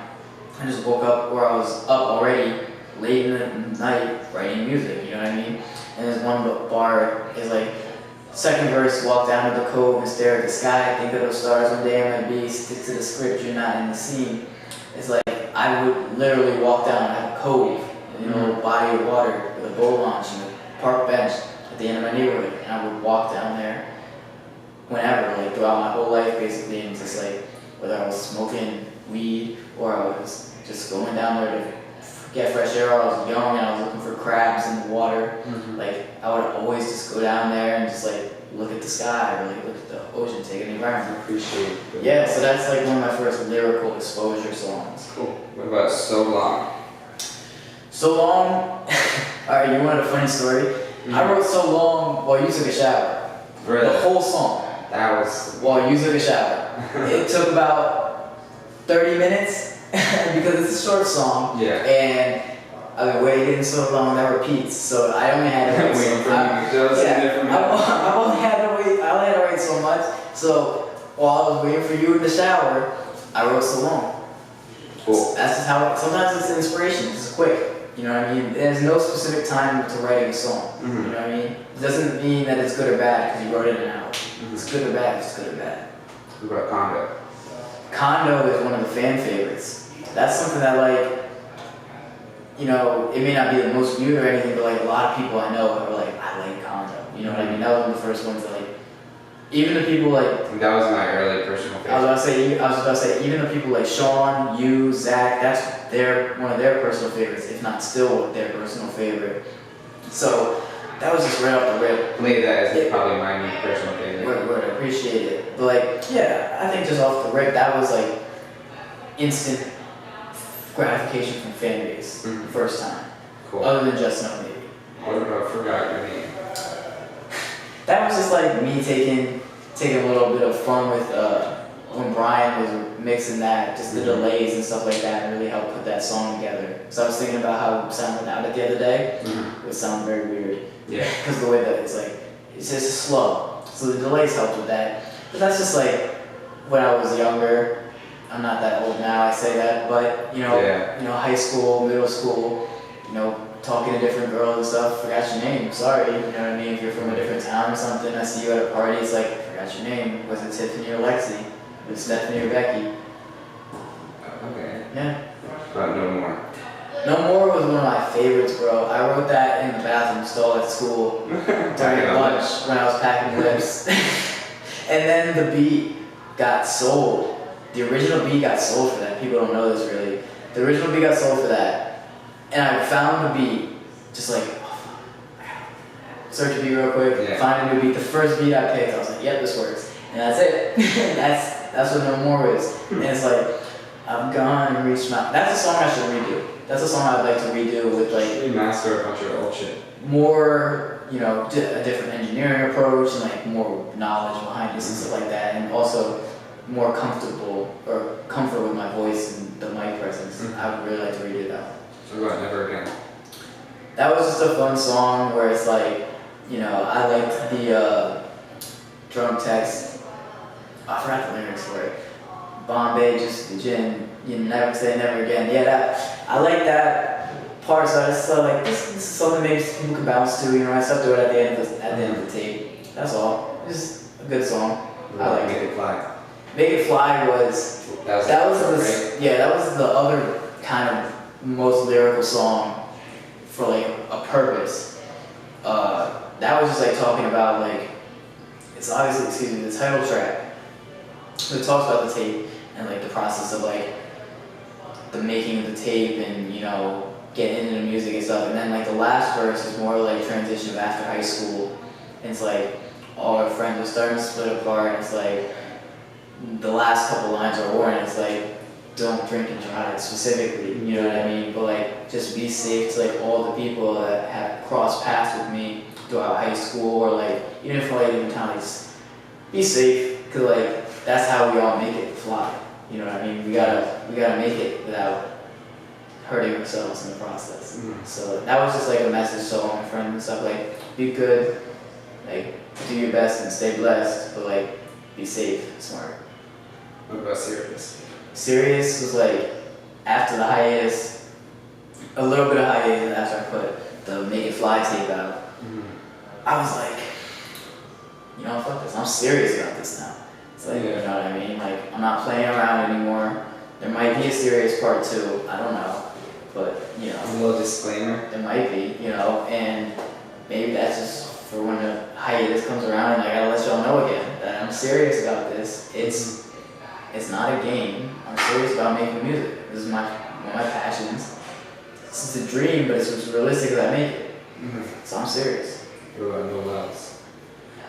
Speaker 2: I just woke up where I was up already late in the night writing music. You know what I mean? And there's one bar is like, second verse, walk down to the cove and stare at the sky, think of those stars one day I might be, stick to the script, you're not in the scene. It's like, I would literally walk down and have a cove, body of water with a boat launch and a park bench at the end of my neighborhood, and I would walk down there whenever, like throughout my whole life basically, and just like, whether I was smoking weed or I was just going down there to get fresh air, or I was young and I was looking for crabs in the water. Like, I would always just go down there and just like look at the sky or like look at the ocean, take in the environment.
Speaker 1: Appreciate it.
Speaker 2: Yeah, so that's like one of my first lyrical exposure songs.
Speaker 1: Cool. What about So Long?
Speaker 2: So Long, alright, you want a funny story? I wrote So Long while you took a shower.
Speaker 1: Really?
Speaker 2: The whole song.
Speaker 1: That was...
Speaker 2: While you took a shower. It took about 30 minutes because it's a short song.
Speaker 1: Yeah.
Speaker 2: And I've been waiting so long that repeats, so I only had to wait I only had to wait so much. So while I was waiting for you in the shower, I wrote So Long.
Speaker 1: Cool.
Speaker 2: That's just how sometimes it's inspiration, it's quick. You know what I mean? There's no specific time to writing a song. You know what I mean? It doesn't mean that it's good or bad because you wrote it in an hour. It's good or bad, it's good or bad.
Speaker 1: What about Condo?
Speaker 2: Condo is one of the fan favorites. That's something that it may not be the most viewed or anything, but like a lot of people I know are like, I like Condo. You know what I mean? That was one of the first ones that even the people like...
Speaker 1: That was my early personal favorite.
Speaker 2: I was about to say, even the people like Sean, you, Zach, that's one of their personal favorites, if not still their personal favorite. So that was just right off the rip.
Speaker 1: Play that as probably my new personal favorite.
Speaker 2: Word, I appreciate it. But I think just off the rip, that was like instant gratification from fan base, first time.
Speaker 1: Cool.
Speaker 2: Other than Just Know maybe.
Speaker 1: What about Forgot Your Name?
Speaker 2: That was just like me taking a little bit of fun with when Brian was mixing that, just the delays and stuff like that, and really helped put that song together. So I was thinking about how it sounded without it the other day. It would sound very weird.
Speaker 1: Yeah.
Speaker 2: Because the way that it's just slow. So the delays helped with that. But that's just like when I was younger. I'm not that old now, I say that, but high school, middle school, talking to different girls and stuff, forgot your name, sorry, you know what I mean? If you're from a different town or something, I see you at a party, it's like, forgot your name, was it Tiffany or Lexi? Was it Stephanie or Becky?
Speaker 1: Okay.
Speaker 2: Yeah.
Speaker 1: But No More.
Speaker 2: No More was one of my favorites, bro. I wrote that in the bathroom stall at school during lunch when I was packing lips. And then the beat got sold. The original beat got sold for that. People don't know this really. The original beat got sold for that. And I found the beat, just like, search a beat real quick, find a new beat. The first beat I picked, I was like, yep, this works. And that's it. that's what No More is. And it's like, I'm gonna reach my... That's a song I should redo. That's a song I'd like to redo with like...
Speaker 1: Remaster a bunch of old shit.
Speaker 2: More, a different engineering approach and like more knowledge behind this and stuff like that. And also more comfort with my voice and the mic presence. I would really like to redo that.
Speaker 1: What about Never Again?
Speaker 2: That was just a fun song where it's like, I liked the drum text. I forgot the lyrics for it. Bombay, just the gin, you never say never again. Yeah, I like that part. So I just felt like this is something maybe people can bounce to. I just have to do it at the end of the tape. That's all. Just a good song. I like
Speaker 1: Make
Speaker 2: it.
Speaker 1: It Fly.
Speaker 2: Make It Fly was that was the other kind of most lyrical song for like a purpose. That was just like talking about like, it's obviously, the title track. It talks about the tape, and like the process of like the making of the tape and getting into the music and stuff. And then like the last verse is more like transition of after high school. And it's like all our friends are starting to split apart. It's like the last couple lines are warning. It's like don't drink and drive specifically, you know what I mean? But like just be safe to like all the people that have crossed paths with me throughout high school, or like even if like even kind of like, be safe, cause like that's how we all make it fly. You know what I mean? We gotta make it without hurting ourselves in the process.
Speaker 1: Mm-hmm.
Speaker 2: So that was just like a message to all my friends and stuff, like be good, like do your best and stay blessed, but like be safe, smart.
Speaker 1: What about Sirius?
Speaker 2: Sirius was like after the hiatus, a little bit of hiatus after I put the Make It Fly tape out.
Speaker 1: Mm-hmm.
Speaker 2: I was like, fuck this, I'm serious about this now. It's like,
Speaker 1: Yeah.
Speaker 2: you know what I mean? Like, I'm not playing around anymore. There might be a serious part 2, I don't know. But,
Speaker 1: A little disclaimer.
Speaker 2: there might be, and maybe that's just for when the hiatus comes around and I gotta let y'all know again that I'm serious about this. It's not a game. I'm serious about making music. This is one of my passions. It's a dream, but it's as realistic as I make it.
Speaker 1: Mm-hmm.
Speaker 2: So I'm serious.
Speaker 1: What about Noel's?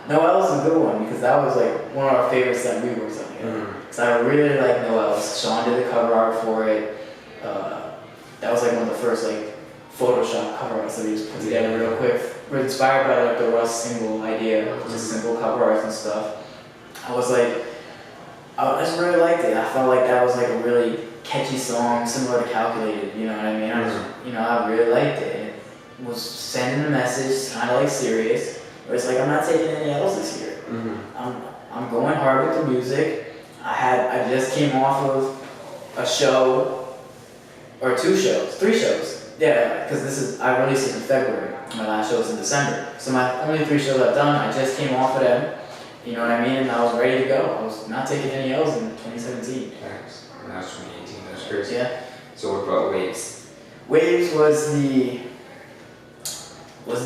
Speaker 2: Noel's a good one because that was like one of our favorites that we worked on together.
Speaker 1: Mm-hmm.
Speaker 2: Because I really like Noel's. Sean did the cover art for it. That was like one of the first like Photoshop cover arts that we just put together real quick. We're inspired by like the Russ single idea, just simple cover arts and stuff. I just really liked it. I felt like that was like a really catchy song, similar to Calculated. You know what I mean? I really liked it. It was sending a message, kind of like serious. Where it's like I'm not taking any L's this year.
Speaker 1: Mm-hmm.
Speaker 2: I'm going hard with the music. I just came off of a show, or 2 shows, 3 shows. Yeah, because I released it in February. My last show was in December. So my only 3 shows I've done, I just came off of them. You know what I mean? And I was ready to go. I was not taking any L's in 2017.
Speaker 1: Thanks. And that was 2018. That's crazy.
Speaker 2: Yeah.
Speaker 1: So what about Waves?
Speaker 2: Waves was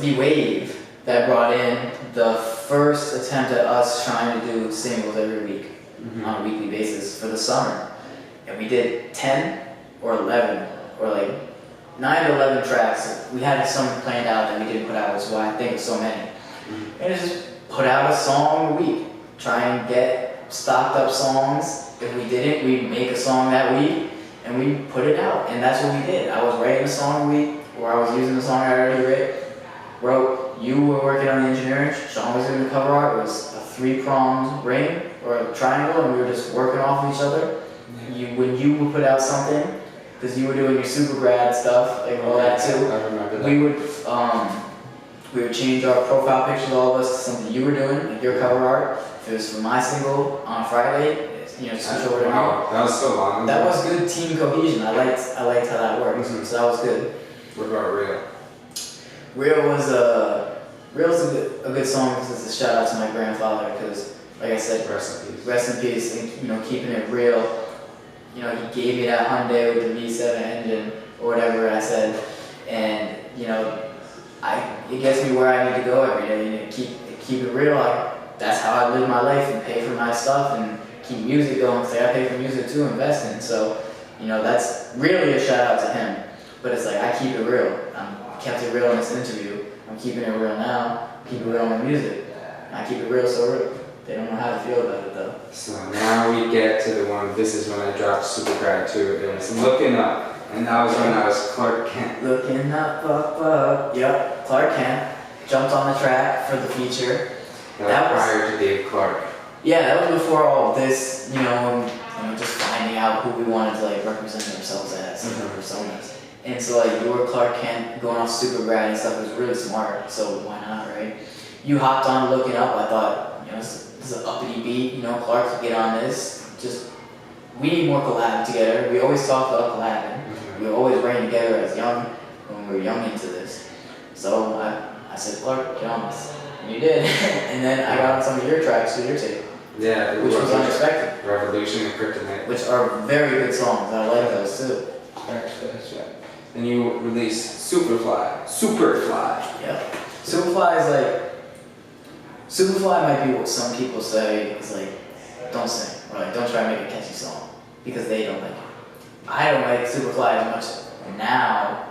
Speaker 2: the wave that brought in the first attempt at us trying to do singles every week on a weekly basis for the summer. And we did 10 or 11 or like 9 to 11 tracks. We had some planned out that we didn't put out, which is why I think it's so many. And it's just put out a song a week. Try and get stocked up songs. If we didn't, we'd make a song that week and we put it out. And that's what we did. I was writing a song a week, or I was using the song I already wrote. You were working on the engineering, Sean was doing the cover art. It was a 3-pronged ring or a triangle, and we were just working off of each other. When you would put out something, because you were doing your super grad stuff, like all that too.
Speaker 1: I remember that.
Speaker 2: We would change our profile pictures, all of us, to something you were doing, like your cover art. If it was for my single on Friday, switch over to me.
Speaker 1: Wow, that was so long ago.
Speaker 2: That was good team cohesion. I liked how that worked.
Speaker 1: Mm-hmm.
Speaker 2: So that was good.
Speaker 1: What about Real?
Speaker 2: Real was a good song because it's a shout out to my grandfather. Because like I said, rest in peace, and keeping it real. He gave me that Hyundai with the V7 engine or whatever I said, and it gets me where I need to go every day. Keep it real. That's how I live my life and pay for my stuff and keep music going. Say I pay for music too, invest in. So that's really a shout out to him. But it's like I keep it real. I kept it real in this interview. I'm keeping it real now. Keep it real in my music. I keep it real so real. They don't know how to feel about it though.
Speaker 1: So now we get to the one. This is when I dropped Supergrad 2. It was Looking Up. And that was when I was Clark Kent.
Speaker 2: Looking up. Yep, Clark Kent. Jumped on the track for the feature.
Speaker 1: That was prior to Dave Clark.
Speaker 2: Yeah, that was before all of this, just finding out who we wanted to represent ourselves as, personas. And so you were Clark Kent going off Supergrad and stuff. It was really smart, so why not, right? You hopped on Looking Up. I thought, this is an uppity beat, Clark could get on this. We need more collab together. We always talked about collabing. We always ran together as when we were young into this. So I said, Clark, get on this. And you did. And then I got on some of your tracks with your tape.
Speaker 1: Yeah,
Speaker 2: which was unexpected.
Speaker 1: Revolution and Kryptonite.
Speaker 2: Which are very good songs. I like those too.
Speaker 1: That's right. Then you released Superfly.
Speaker 2: Yep. Superfly might be what some people say is don't sing, or don't try to make a catchy song. because they don't like it. I don't like Superfly as much now,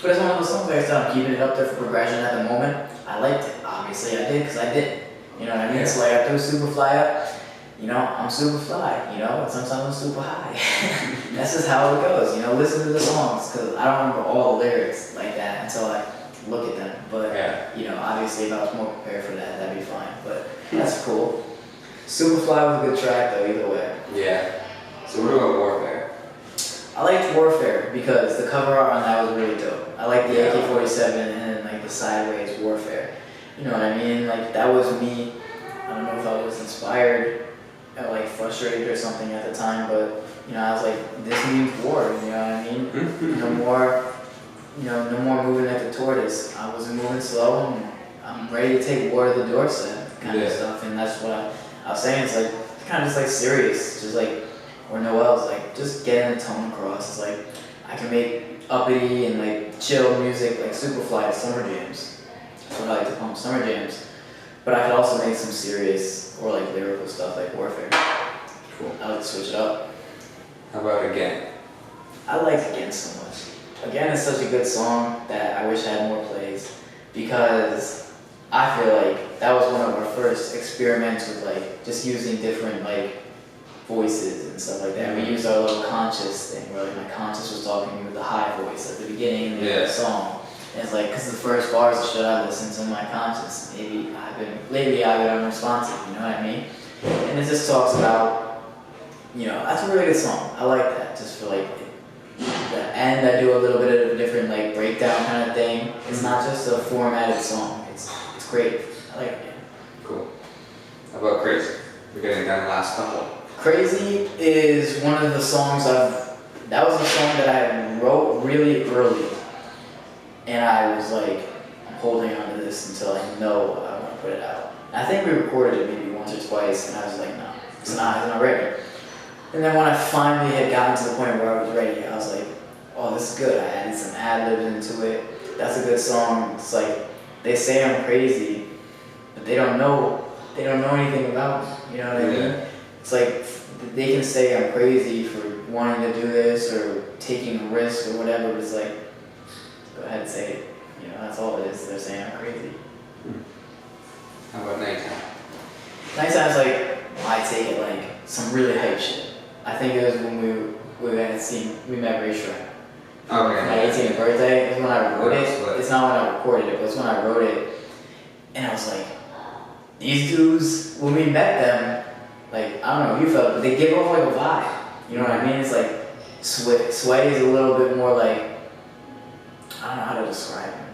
Speaker 2: but it's one of those songs like I said, I'm keeping it up there for progression at the moment. I liked it, obviously I did, because I did. You know what I mean? So like I threw Superfly up, you know, I'm super fly, you know, and sometimes I'm super high. That's just how it goes, you know, listen to the songs, because I don't remember all the lyrics like that until I look at them. But, you know, obviously if I was more prepared for that, that'd be fine. But that's cool. Superfly was a good track though, either way.
Speaker 1: Yeah. So what about Warfare?
Speaker 2: I liked Warfare because the cover art on that was really dope. I like the AK-47 and like the sideways Warfare. You know what I mean? Like that was me. I don't know if I was inspired or like frustrated or something at the time, but you know, I was like, this means war, you know what I mean? No more, you know, no more moving like the tortoise. I wasn't moving slow and I'm ready to take war to the doorstep kind of stuff. And that's what I was saying. It's like, it's kind of just like serious, just like, or Noel's like, just getting the tone across. It's like, I can make uppity and like chill music like Superfly summer jams. That's what I like to call them, summer jams. But I could also make some serious or like lyrical stuff like Warfare.
Speaker 1: Cool.
Speaker 2: I like to switch it up.
Speaker 1: How about Again?
Speaker 2: I like Again so much. Again is such a good song that I wish I had more plays because I feel like that was one of our first experiments with like just using different like voices and stuff like that. We used our little conscious thing where like my conscious was talking to me with the high voice at the beginning of the song. And it's like, because the first bars of should I listen to my conscience? Lately I've been unresponsive, you know what I mean? And it just talks about, you know, that's a really good song. I like that, just for like the end. I do a little bit of a different like breakdown kind of thing. It's not just a formatted song. It's great. I like it.
Speaker 1: Cool. How about Crazy? We're getting down the last couple.
Speaker 2: Crazy is one of the songs that was a song that I wrote really early. And I was like, I'm holding on to this until I know I want to put it out. I think we recorded it maybe once or twice, and I was like, no, it's not ready. And then when I finally had gotten to the point where I was ready, I was like, oh, this is good. I added some ad-libs into it. That's a good song. It's like, they say I'm crazy, but they don't know anything about me. You know what I mean? It's like, they can say I'm crazy for wanting to do this or taking a risk or whatever, but it's like, go ahead and say it. You know, that's all it is. They're saying I'm crazy.
Speaker 1: How about Nighttime?
Speaker 2: Nighttime's like, I take it like some really hype shit. I think it was when we met Ray Shrek.
Speaker 1: Okay.
Speaker 2: My 18th birthday is when I wrote it. It's not when I recorded it, but it's when I wrote it. And I was like, these dudes, when we met them, like, I don't know how you felt, but they give off like a vibe. You know what I mean? It's like, Sway is a little bit more like, I don't know how to describe him.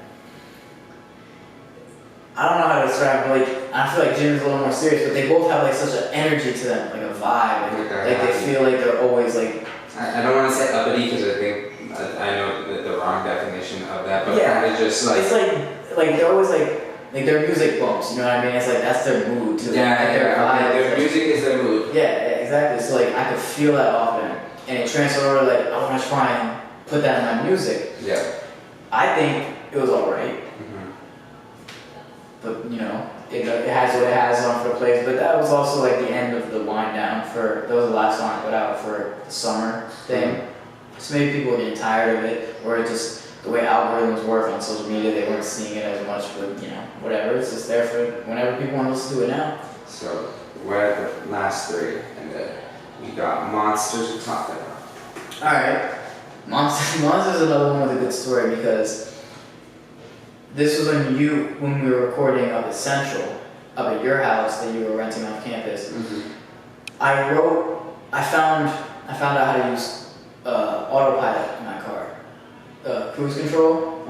Speaker 2: But like, I feel like Jim's a little more serious, but they both have like such an energy to them, like a vibe. Like they feel like they're always like.
Speaker 1: I don't want to say uppity because I think I know the wrong definition of that, but kind of just like.
Speaker 2: It's like they're always like their music bumps. You know what I mean? It's like that's their mood too.
Speaker 1: Their vibe. Their music is their mood.
Speaker 2: Yeah, exactly. So like I could feel that off them, and it transferred over. Like I want to try and put that in my music.
Speaker 1: Yeah.
Speaker 2: I think it was alright. But you know, it has what it has on for the plays. But that was also like the end of the wind down that was the last song I put out for the summer thing. So maybe people were getting tired of it, or it just the way algorithms work on social media, they weren't seeing it as much. But you know, whatever, it's just there for whenever people want to listen to it now.
Speaker 1: So we're at the last three, and then we got Monsters to talk about.
Speaker 2: All right, Monsters is another one with a good story because. This was when we were recording up at Central, up at your house that you were renting off campus. I found out how to use autopilot in my car, cruise control.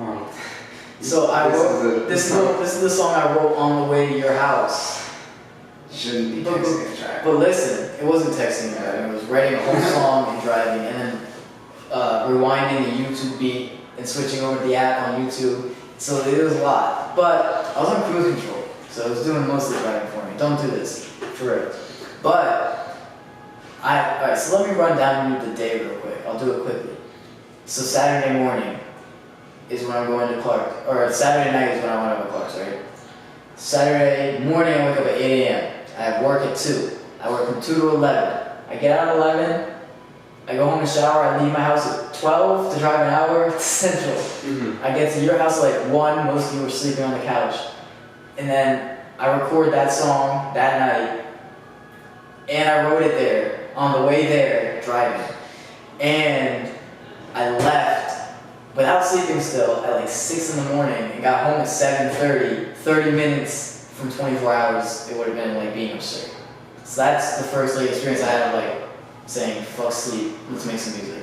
Speaker 2: So I wrote this is the song I wrote on the way to your house.
Speaker 1: Shouldn't be texting and driving.
Speaker 2: But listen, it wasn't texting and driving. It was writing a whole song and driving, and then rewinding the YouTube beat and switching over to the app on YouTube. So it was a lot, but I was on cruise control, so I was doing most of the driving for me. Don't do this, for real. But, alright, so let me run down the day real quick. I'll do it quickly. So Saturday morning is when I'm going to Clark, or Saturday night is when I went over to Clark's, right? Saturday morning I wake up at 8 a.m. I have work at 2. I work from 2 to 11. I get out at 11, I go home and shower, I leave my house at 12 to drive an hour to Central. I get to your house at like 1, most of you were sleeping on the couch. And then I record that song that night, and I wrote it there, on the way there, driving. And I left without sleeping still at like 6 in the morning and got home at 7:30, 30 minutes from 24 hours, it would have been like being absurd. So that's the first like experience I had of like saying, fuck sleep, let's make some music.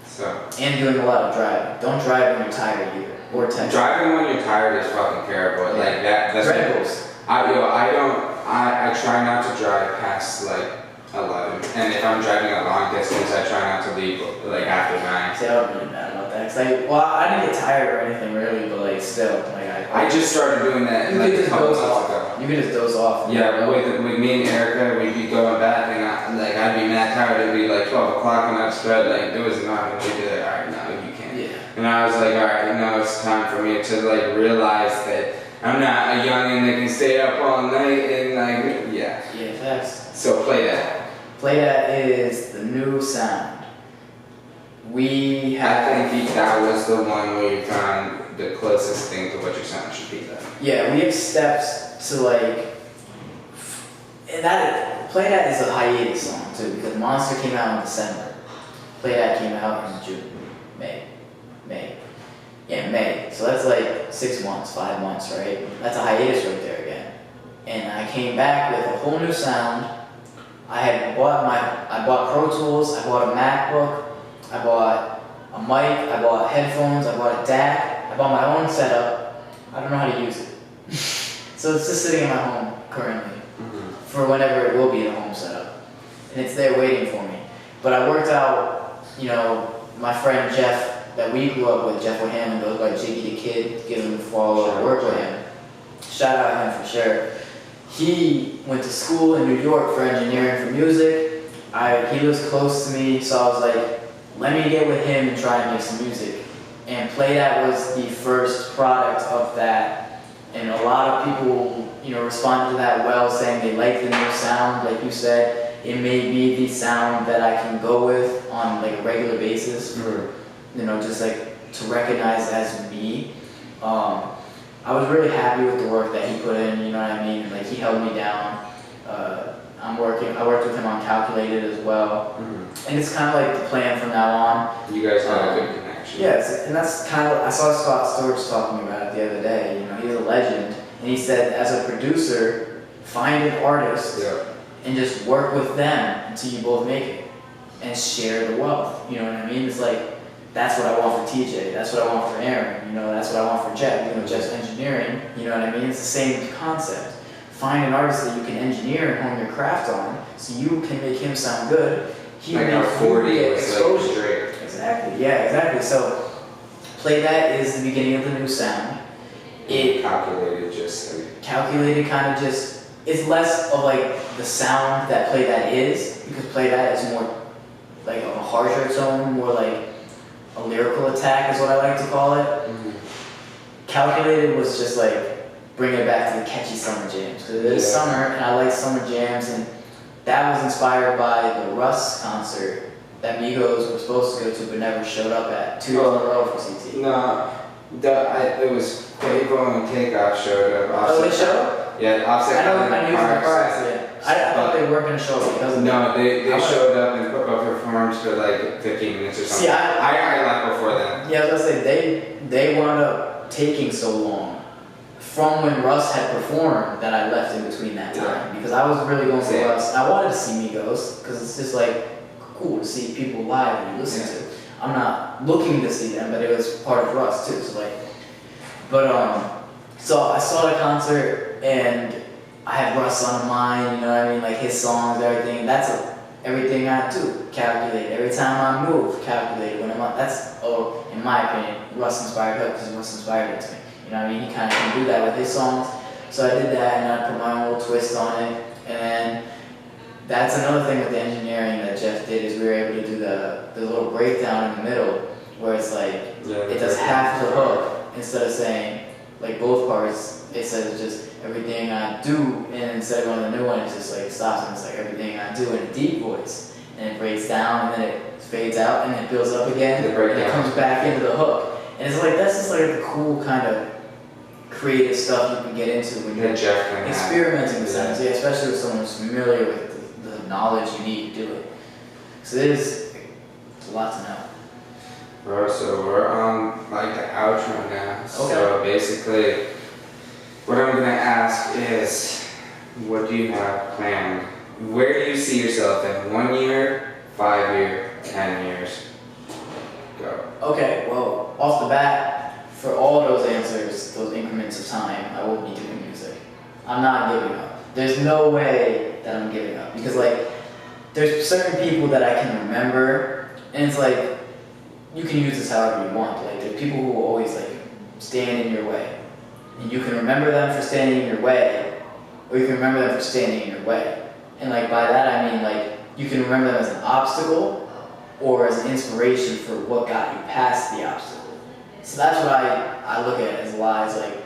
Speaker 1: So.
Speaker 2: And doing a lot of driving. Don't drive when you're tired either, or tense.
Speaker 1: Driving when you're tired is fucking terrible. Like that's
Speaker 2: Red Bulls.
Speaker 1: I try not to drive past like 11, and if I'm driving a long distance, I try not to leave like after 9.
Speaker 2: See, I was really mad about that, cause I didn't get tired or anything really, but like still, like
Speaker 1: I just started doing that
Speaker 2: you
Speaker 1: like
Speaker 2: could
Speaker 1: a
Speaker 2: just
Speaker 1: couple
Speaker 2: doze
Speaker 1: months
Speaker 2: off.
Speaker 1: ago.
Speaker 2: You could just doze off.
Speaker 1: Yeah, with me and Erica, we'd be going back, and I'd be mad tired. It'd be like 12 o'clock, and I'd spread like there was not gonna be like, all right, no, you can't.
Speaker 2: Yeah.
Speaker 1: And I was like, all right, now it's time for me to like realize that I'm not a youngin' that can stay up all night and like yeah.
Speaker 2: Yeah, facts.
Speaker 1: So play that.
Speaker 2: Play That is the new sound. We have.
Speaker 1: I think that was the one where you found the closest thing to what your sound should be then.
Speaker 2: Yeah, we have steps to like. And that Play That is a hiatus song too, because Monster came out in December. Play That came out in June, May. Yeah, May. So that's like 6 months, 5 months, right? That's a hiatus right there again. And I came back with a whole new sound. I bought Pro Tools, I bought a MacBook, I bought a mic, I bought headphones, I bought a DAC, I bought my own setup. I don't know how to use it. So it's just sitting in my home currently for whenever it will be the home setup. And it's there waiting for me. But I worked out, my friend Jeff that we grew up with, Jeff O'Hanlon, goes by Jiggy the Kid, give him a follow, work with him. Shout out him for sure. He went to school in New York for engineering for music. He lives close to me, so I was like, let me get with him and try and make some music. And Play That was the first product of that. And a lot of people, responded to that well, saying they like the new sound, like you said. It may be the sound that I can go with on like a regular basis for, just like to recognize as me. I was really happy with the work that he put in, you know what I mean? Like he held me down. I worked with him on Calculated as well. And it's kind of like the plan from now on.
Speaker 1: You guys had a good connection.
Speaker 2: Yes, and that's kind of, I saw Scott Storch talking about it the other day. He's a legend. And he said, as a producer, find an artist and just work with them until you both make it. And share the wealth, you know what I mean? It's like, that's what I want for TJ, that's what I want for Aaron, that's what I want for Jeff, Jeff's engineering, you know what I mean? It's the same concept. Find an artist that you can engineer and hone your craft on, so you can make him sound good. He
Speaker 1: like our 40 was
Speaker 2: exposure.
Speaker 1: like straight.
Speaker 2: Exactly, yeah, exactly. So, Play That is the beginning of the new sound. It calculated kind of just, it's less of like the sound that Play That is, because Play That is more like a harsher tone, more like a lyrical attack is what I like to call it. Calculated was just like bringing it back to the catchy summer jams, because it is summer and I like summer jams, and that was inspired by the Russ concert that Migos were supposed to go to but never showed up at 2 years in a row for CT.
Speaker 1: No, it was Quavo and Takeoff showed up.
Speaker 2: Oh, they showed up?
Speaker 1: Yeah, Offset.
Speaker 2: I knew it was a car accident. I thought they weren't going to show up because of
Speaker 1: No, they showed up and performed for like 15 minutes or something.
Speaker 2: See,
Speaker 1: I left before that.
Speaker 2: Yeah, I was gonna say they wound up taking so long from when Russ had performed that I left in between that time because I was really going for Russ. I wanted to see Migos because it's just like cool to see people live and you listen to. I'm not looking to see them, but it was part of Russ too. So so I saw the concert and I had Russ on mind, you know what I mean, like his songs, everything. That's everything I do, calculate. Every time I move, calculate. When I'm on, that's, in my opinion, Russ inspired her because Russ inspired it to me. You know what I mean? He kind of can do that with his songs. So I did that and I put my own little twist on it. And then that's another thing with the engineering that Jeff did is we were able to do the little breakdown in the middle where it's like, it does half the hook instead of saying, like both parts, it says just everything I do, and instead of going to the new one, it's just like stops and it's like everything I do in a deep voice. and it breaks down, and then it fades out, and then it builds up again,
Speaker 1: The
Speaker 2: and
Speaker 1: breakdown.
Speaker 2: it comes back into the hook. And it's like, that's just like the cool kind of creative stuff you can get into when you're
Speaker 1: Yeah, Jeff can have.
Speaker 2: experimenting with sounds, yeah, especially with someone who's familiar with the knowledge you need to do it. So it's a lot to know.
Speaker 1: Bro, so we're on like the outro now. So basically, what I'm gonna ask is, what do you have planned? Where do you see yourself in 1 year, 5 year, 10 years? Go.
Speaker 2: Okay, well, off the bat, for all those answers, those increments of time, I will be doing music. I'm not giving up. There's no way that I'm giving up, because like, there's certain people that I can remember, and it's like, you can use this however you want. Like, there's people who will always like stand in your way, and you can remember them for standing in your way, or you can remember them for standing in your way. And like by that I mean like you can remember them as an obstacle or as an inspiration for what got you past the obstacle. So that's what I look at as lies. Like,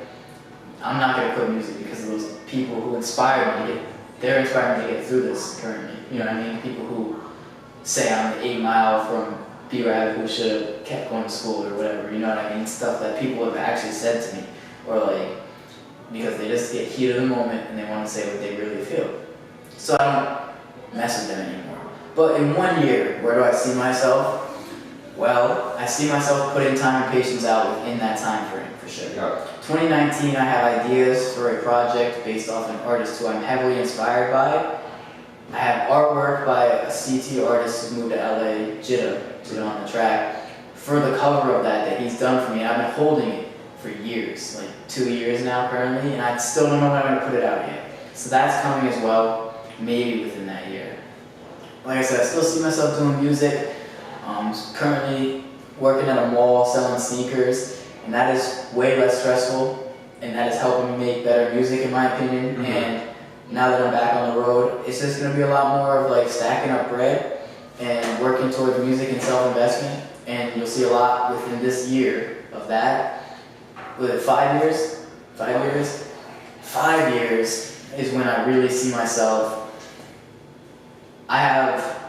Speaker 2: I'm not gonna quit music because of those people who inspire me to get. They're inspiring me to get through this currently. You know what I mean? People who say I'm 8 mile from B-Rabbit who should have kept going to school or whatever. You know what I mean? Stuff that people have actually said to me, or like because they just get heat of the moment and they want to say what they really feel. So I don't mess with them anymore. But in 1 year, where do I see myself? Well, I see myself putting time and patience out within that time frame, for sure.
Speaker 1: Yep.
Speaker 2: 2019, I have ideas for a project based off an artist who I'm heavily inspired by. I have artwork by a CT artist who moved to LA, Jitta on the track, for the cover of that he's done for me. I've been holding it for years, like 2 years now currently, and I still don't know when I'm going to put it out yet. So that's coming as well, maybe within that year. Like I said, I still see myself doing music. Currently working at a mall selling sneakers, and that is way less stressful, and that is helping me make better music in my opinion.
Speaker 1: Mm-hmm.
Speaker 2: And now that I'm back on the road, it's just going to be a lot more of like stacking up bread and working towards music and self-investment, and you'll see a lot within this year of that. With it 5 years? 5 years? 5 years is when I really see myself. I have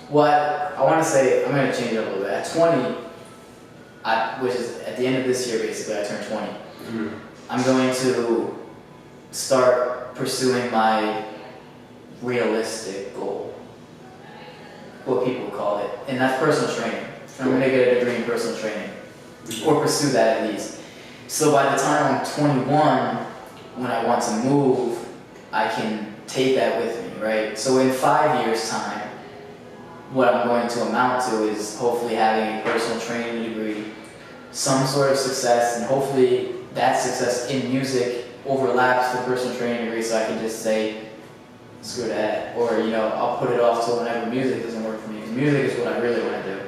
Speaker 2: what I want to say. I'm going to change it up a little bit. At 20, which is at the end of this year, basically, I turned 20.
Speaker 1: Mm-hmm.
Speaker 2: I'm going to start pursuing my realistic goal, what people call it, and that's personal training. I'm going to get a degree in personal training, or pursue that at least. So by the time I'm 21, when I want to move, I can take that with me, right? So in 5 years' time, what I'm going to amount to is hopefully having a personal training degree, some sort of success, and hopefully that success in music overlaps the personal training degree, so I can just say, screw that, or I'll put it off till whenever music doesn't work for me, because music is what I really want to do.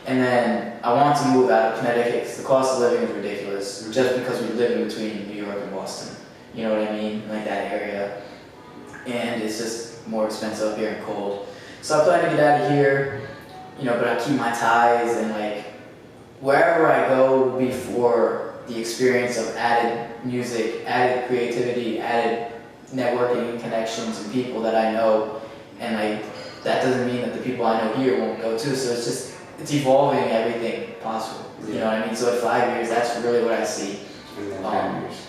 Speaker 2: And then I want to move out of Connecticut because the cost of living is ridiculous, just because we live in between New York and Boston. You know what I mean? Like that area. And it's just more expensive up here and cold. So I plan to get out of here, but I keep my ties, and like wherever I go will be for the experience of added music, added creativity, added networking and connections and people that I know. And like that doesn't mean that the people I know here won't go too. So it's evolving everything possible. You know what I mean? So at 5 years, that's really what I see.
Speaker 1: And then 10 years.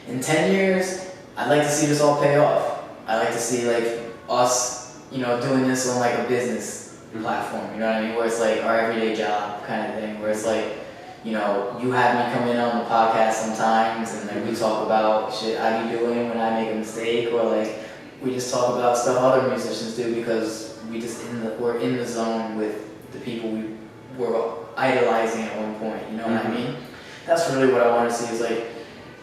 Speaker 2: In 10 years, I'd like to see this all pay off. I'd like to see like us, doing this on like a business platform, you know what I mean? Where it's like our everyday job kind of thing, where it's like, you have me come in on the podcast sometimes, and like we talk about shit I be doing when I make a mistake, or like we just talk about stuff other musicians do, because we're in the zone with the people we were idolizing at one point, you know what I mean? That's really what I want to see, is like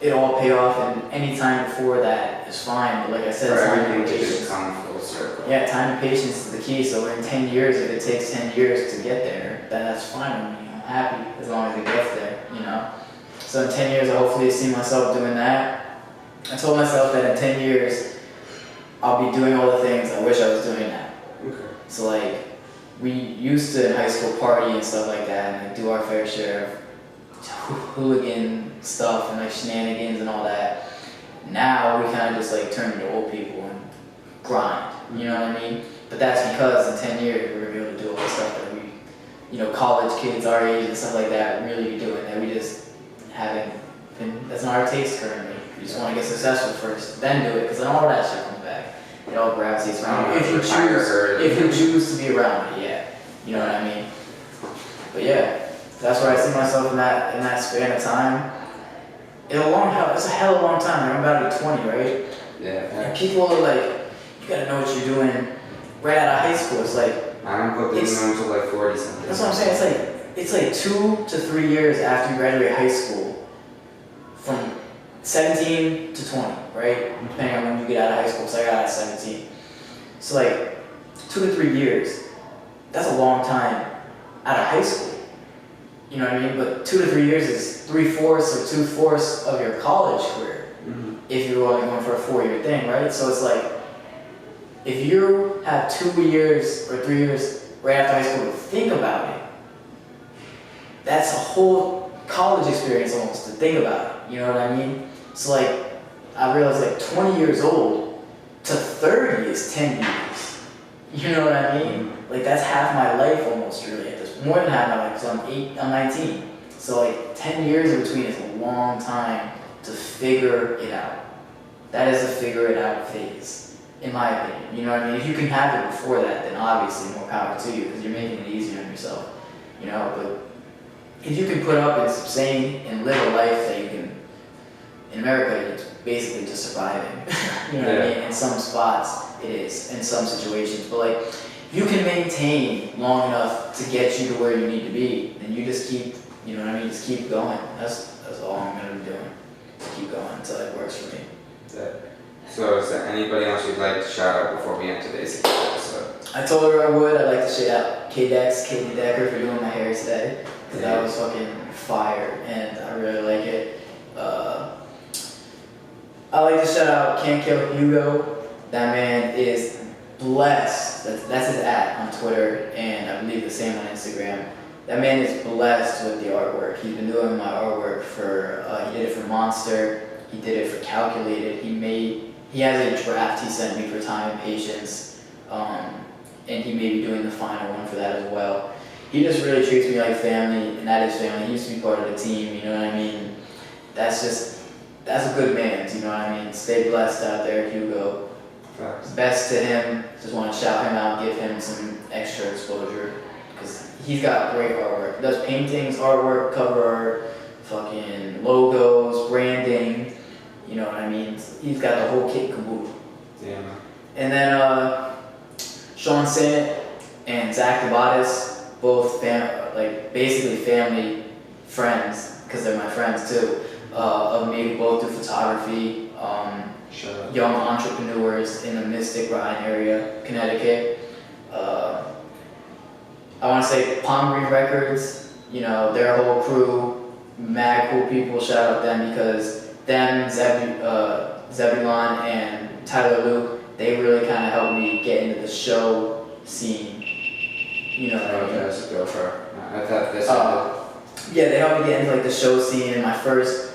Speaker 2: it all pay off, and any time before that is fine, but like I said,
Speaker 1: For
Speaker 2: time
Speaker 1: everything
Speaker 2: and
Speaker 1: to
Speaker 2: patience.
Speaker 1: just come full circle.
Speaker 2: Yeah, time and patience is the key. So in 10 years, if it takes 10 years to get there, then that's fine with me. I'm happy as long as it gets there, So in 10 years, I hopefully see myself doing that. I told myself that in 10 years, I'll be doing all the things I wish I was doing now.
Speaker 1: Okay.
Speaker 2: So like, we used to in high school party and stuff like that, and like do our fair share of hooligan stuff and like shenanigans and all that. Now we kind of just like turn into old people and grind, you know what I mean? But that's because in 10 years we're gonna be able to do all the stuff that we, college kids our age and stuff like that really be doing that we just haven't been, that's not our taste currently. We just want to get successful first, then do it, because then all that shit comes back. It all gravitates around you. If you choose to be around it, yeah. You know what I mean? But yeah, that's where I see myself in that span of time. It's a hell of a long time. I'm about to be 20, right?
Speaker 1: Yeah.
Speaker 2: And people are like, you gotta know what you're doing right out of high school. It's like,
Speaker 1: I don't put this on until like 40 something.
Speaker 2: that's what I'm saying. It's like 2 to 3 years after you graduate high school, from 17 to 20, right? Depending on when you get out of high school. So I got out at 17. So like 2 to 3 years. That's a long time out of high school. You know what I mean? But 2 to 3 years is 3/4 or 2/4 of your college career.
Speaker 1: Mm-hmm.
Speaker 2: If you're only going for a 4-year thing, right? So it's like, if you have 2 years or 3 years right after high school to think about it, that's a whole college experience almost to think about it. You know what I mean? So like, I realized like 20 years old to 30 is 10 years. You know what I mean? Like that's half my life almost really. More than half my life, because I'm 19. So like 10 years in between is a long time to figure it out. That is a figure it out phase, in my opinion. You know what I mean? If you can have it before that, then obviously more power to you, because you're making it easier on yourself. But if you can put up and sustain and live a life that you can, in America, it's basically just surviving. You know what I mean? In some spots, it is. In some situations. But like, you can maintain long enough to get you to where you need to be, and you just keep, you know what I mean, just keep going. That's all I'm gonna be doing. Just keep going until it works for me.
Speaker 1: So is there anybody else you'd like to shout out before we end today's episode?
Speaker 2: I told her I would. I'd like to shout out K-Dex, Katie Decker, for doing my hair today, because that was fucking fire, and I really like it. I like to shout out Can't Kill Hugo. That man is blessed. That's his @ on Twitter, and I believe the same on Instagram. That man is blessed with the artwork. He's been doing my artwork for, he did it for Monster, he did it for Calculated, he has a draft he sent me for Time and Patience, and he may be doing the final one for that as well. He just really treats me like family, and that is family. He used to be part of the team, you know what I mean? That's a good man, you know what I mean? Stay blessed out there, Hugo. Best to him, just want to shout him out, give him some extra exposure, because he's got great artwork. He does paintings, artwork, cover art, fucking logos, branding, you know what I mean? He's got the whole kit and caboodle.
Speaker 1: Yeah.
Speaker 2: And then Sean Sinnott and Zach DeBatis, both basically family friends, because they're my friends too, of me, who both do photography. Young entrepreneurs in the Mystic Rhine area, Connecticut. I want to say Palm Green Records, their whole crew, mad cool people, shout out them, because them, Zebulon and Tyler Luke, they really kind of helped me get into the show scene. You know what I mean?
Speaker 1: That's a go for. I thought this
Speaker 2: yeah, they helped me get into like the show scene, and my first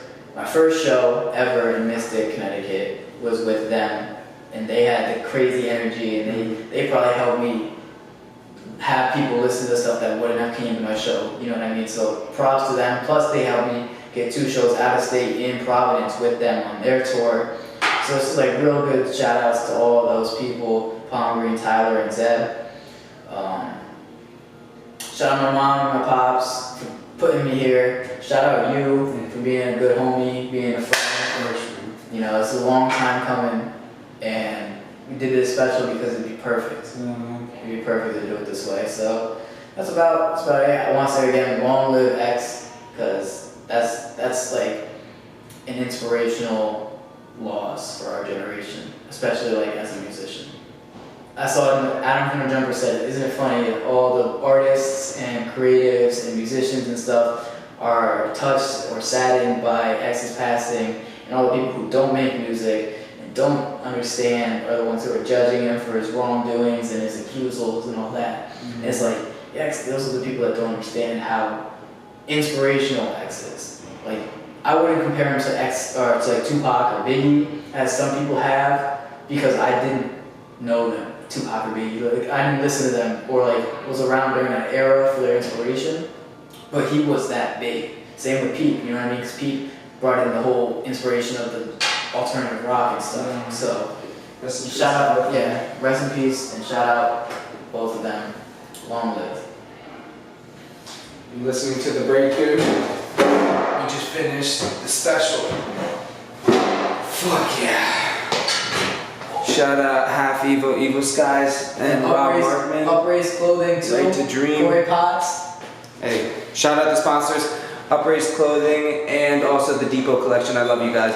Speaker 2: show ever in Mystic, Connecticut was with them, and they had the crazy energy, and they probably helped me have people listen to stuff that wouldn't have came to my show, you know what I mean? So props to them, plus they helped me get 2 shows out of state in Providence with them on their tour. So it's like real good shout outs to all of those people, Palm Green, Tyler, and Zeb. Shout out my mom and my pops for putting me here. Shout out you for being a good homie, being a friend. It's a long time coming, and we did this special because it'd be perfect. It'd be perfect to do it this way. So that's about it. I want to say again, long live X, because that's like an inspirational loss for our generation, especially like as a musician. I saw Adam from the Jumper said, isn't it funny that all the artists and creatives and musicians and stuff are touched or saddened by X's passing, and all the people who don't make music and don't understand are the ones who are judging him for his wrongdoings and his accusals and all that. Mm-hmm. And it's like, yeah, those are the people that don't understand how inspirational X is. Like, I wouldn't compare him to X or to like Tupac or Biggie, as some people have, because I didn't know them, Tupac or Biggie. Like, I didn't listen to them or like was around during that era for their inspiration, but he was that big. Same with Pete, you know what I mean? Because Pete brought in the whole inspiration of the alternative rock and stuff. So shout out, yeah, rest in peace and shout out both of them. Long live.
Speaker 1: You listening to the breakthrough? We just finished the special. Fuck yeah. Shout out Half Evil, Evil Skies, and Rob Markman.
Speaker 2: Upraised Clothing too.
Speaker 1: Right to Dream.
Speaker 2: Corey Potts.
Speaker 1: Hey, shout out the sponsors, Upraised Clothing and also the Depot Collection. I love you guys.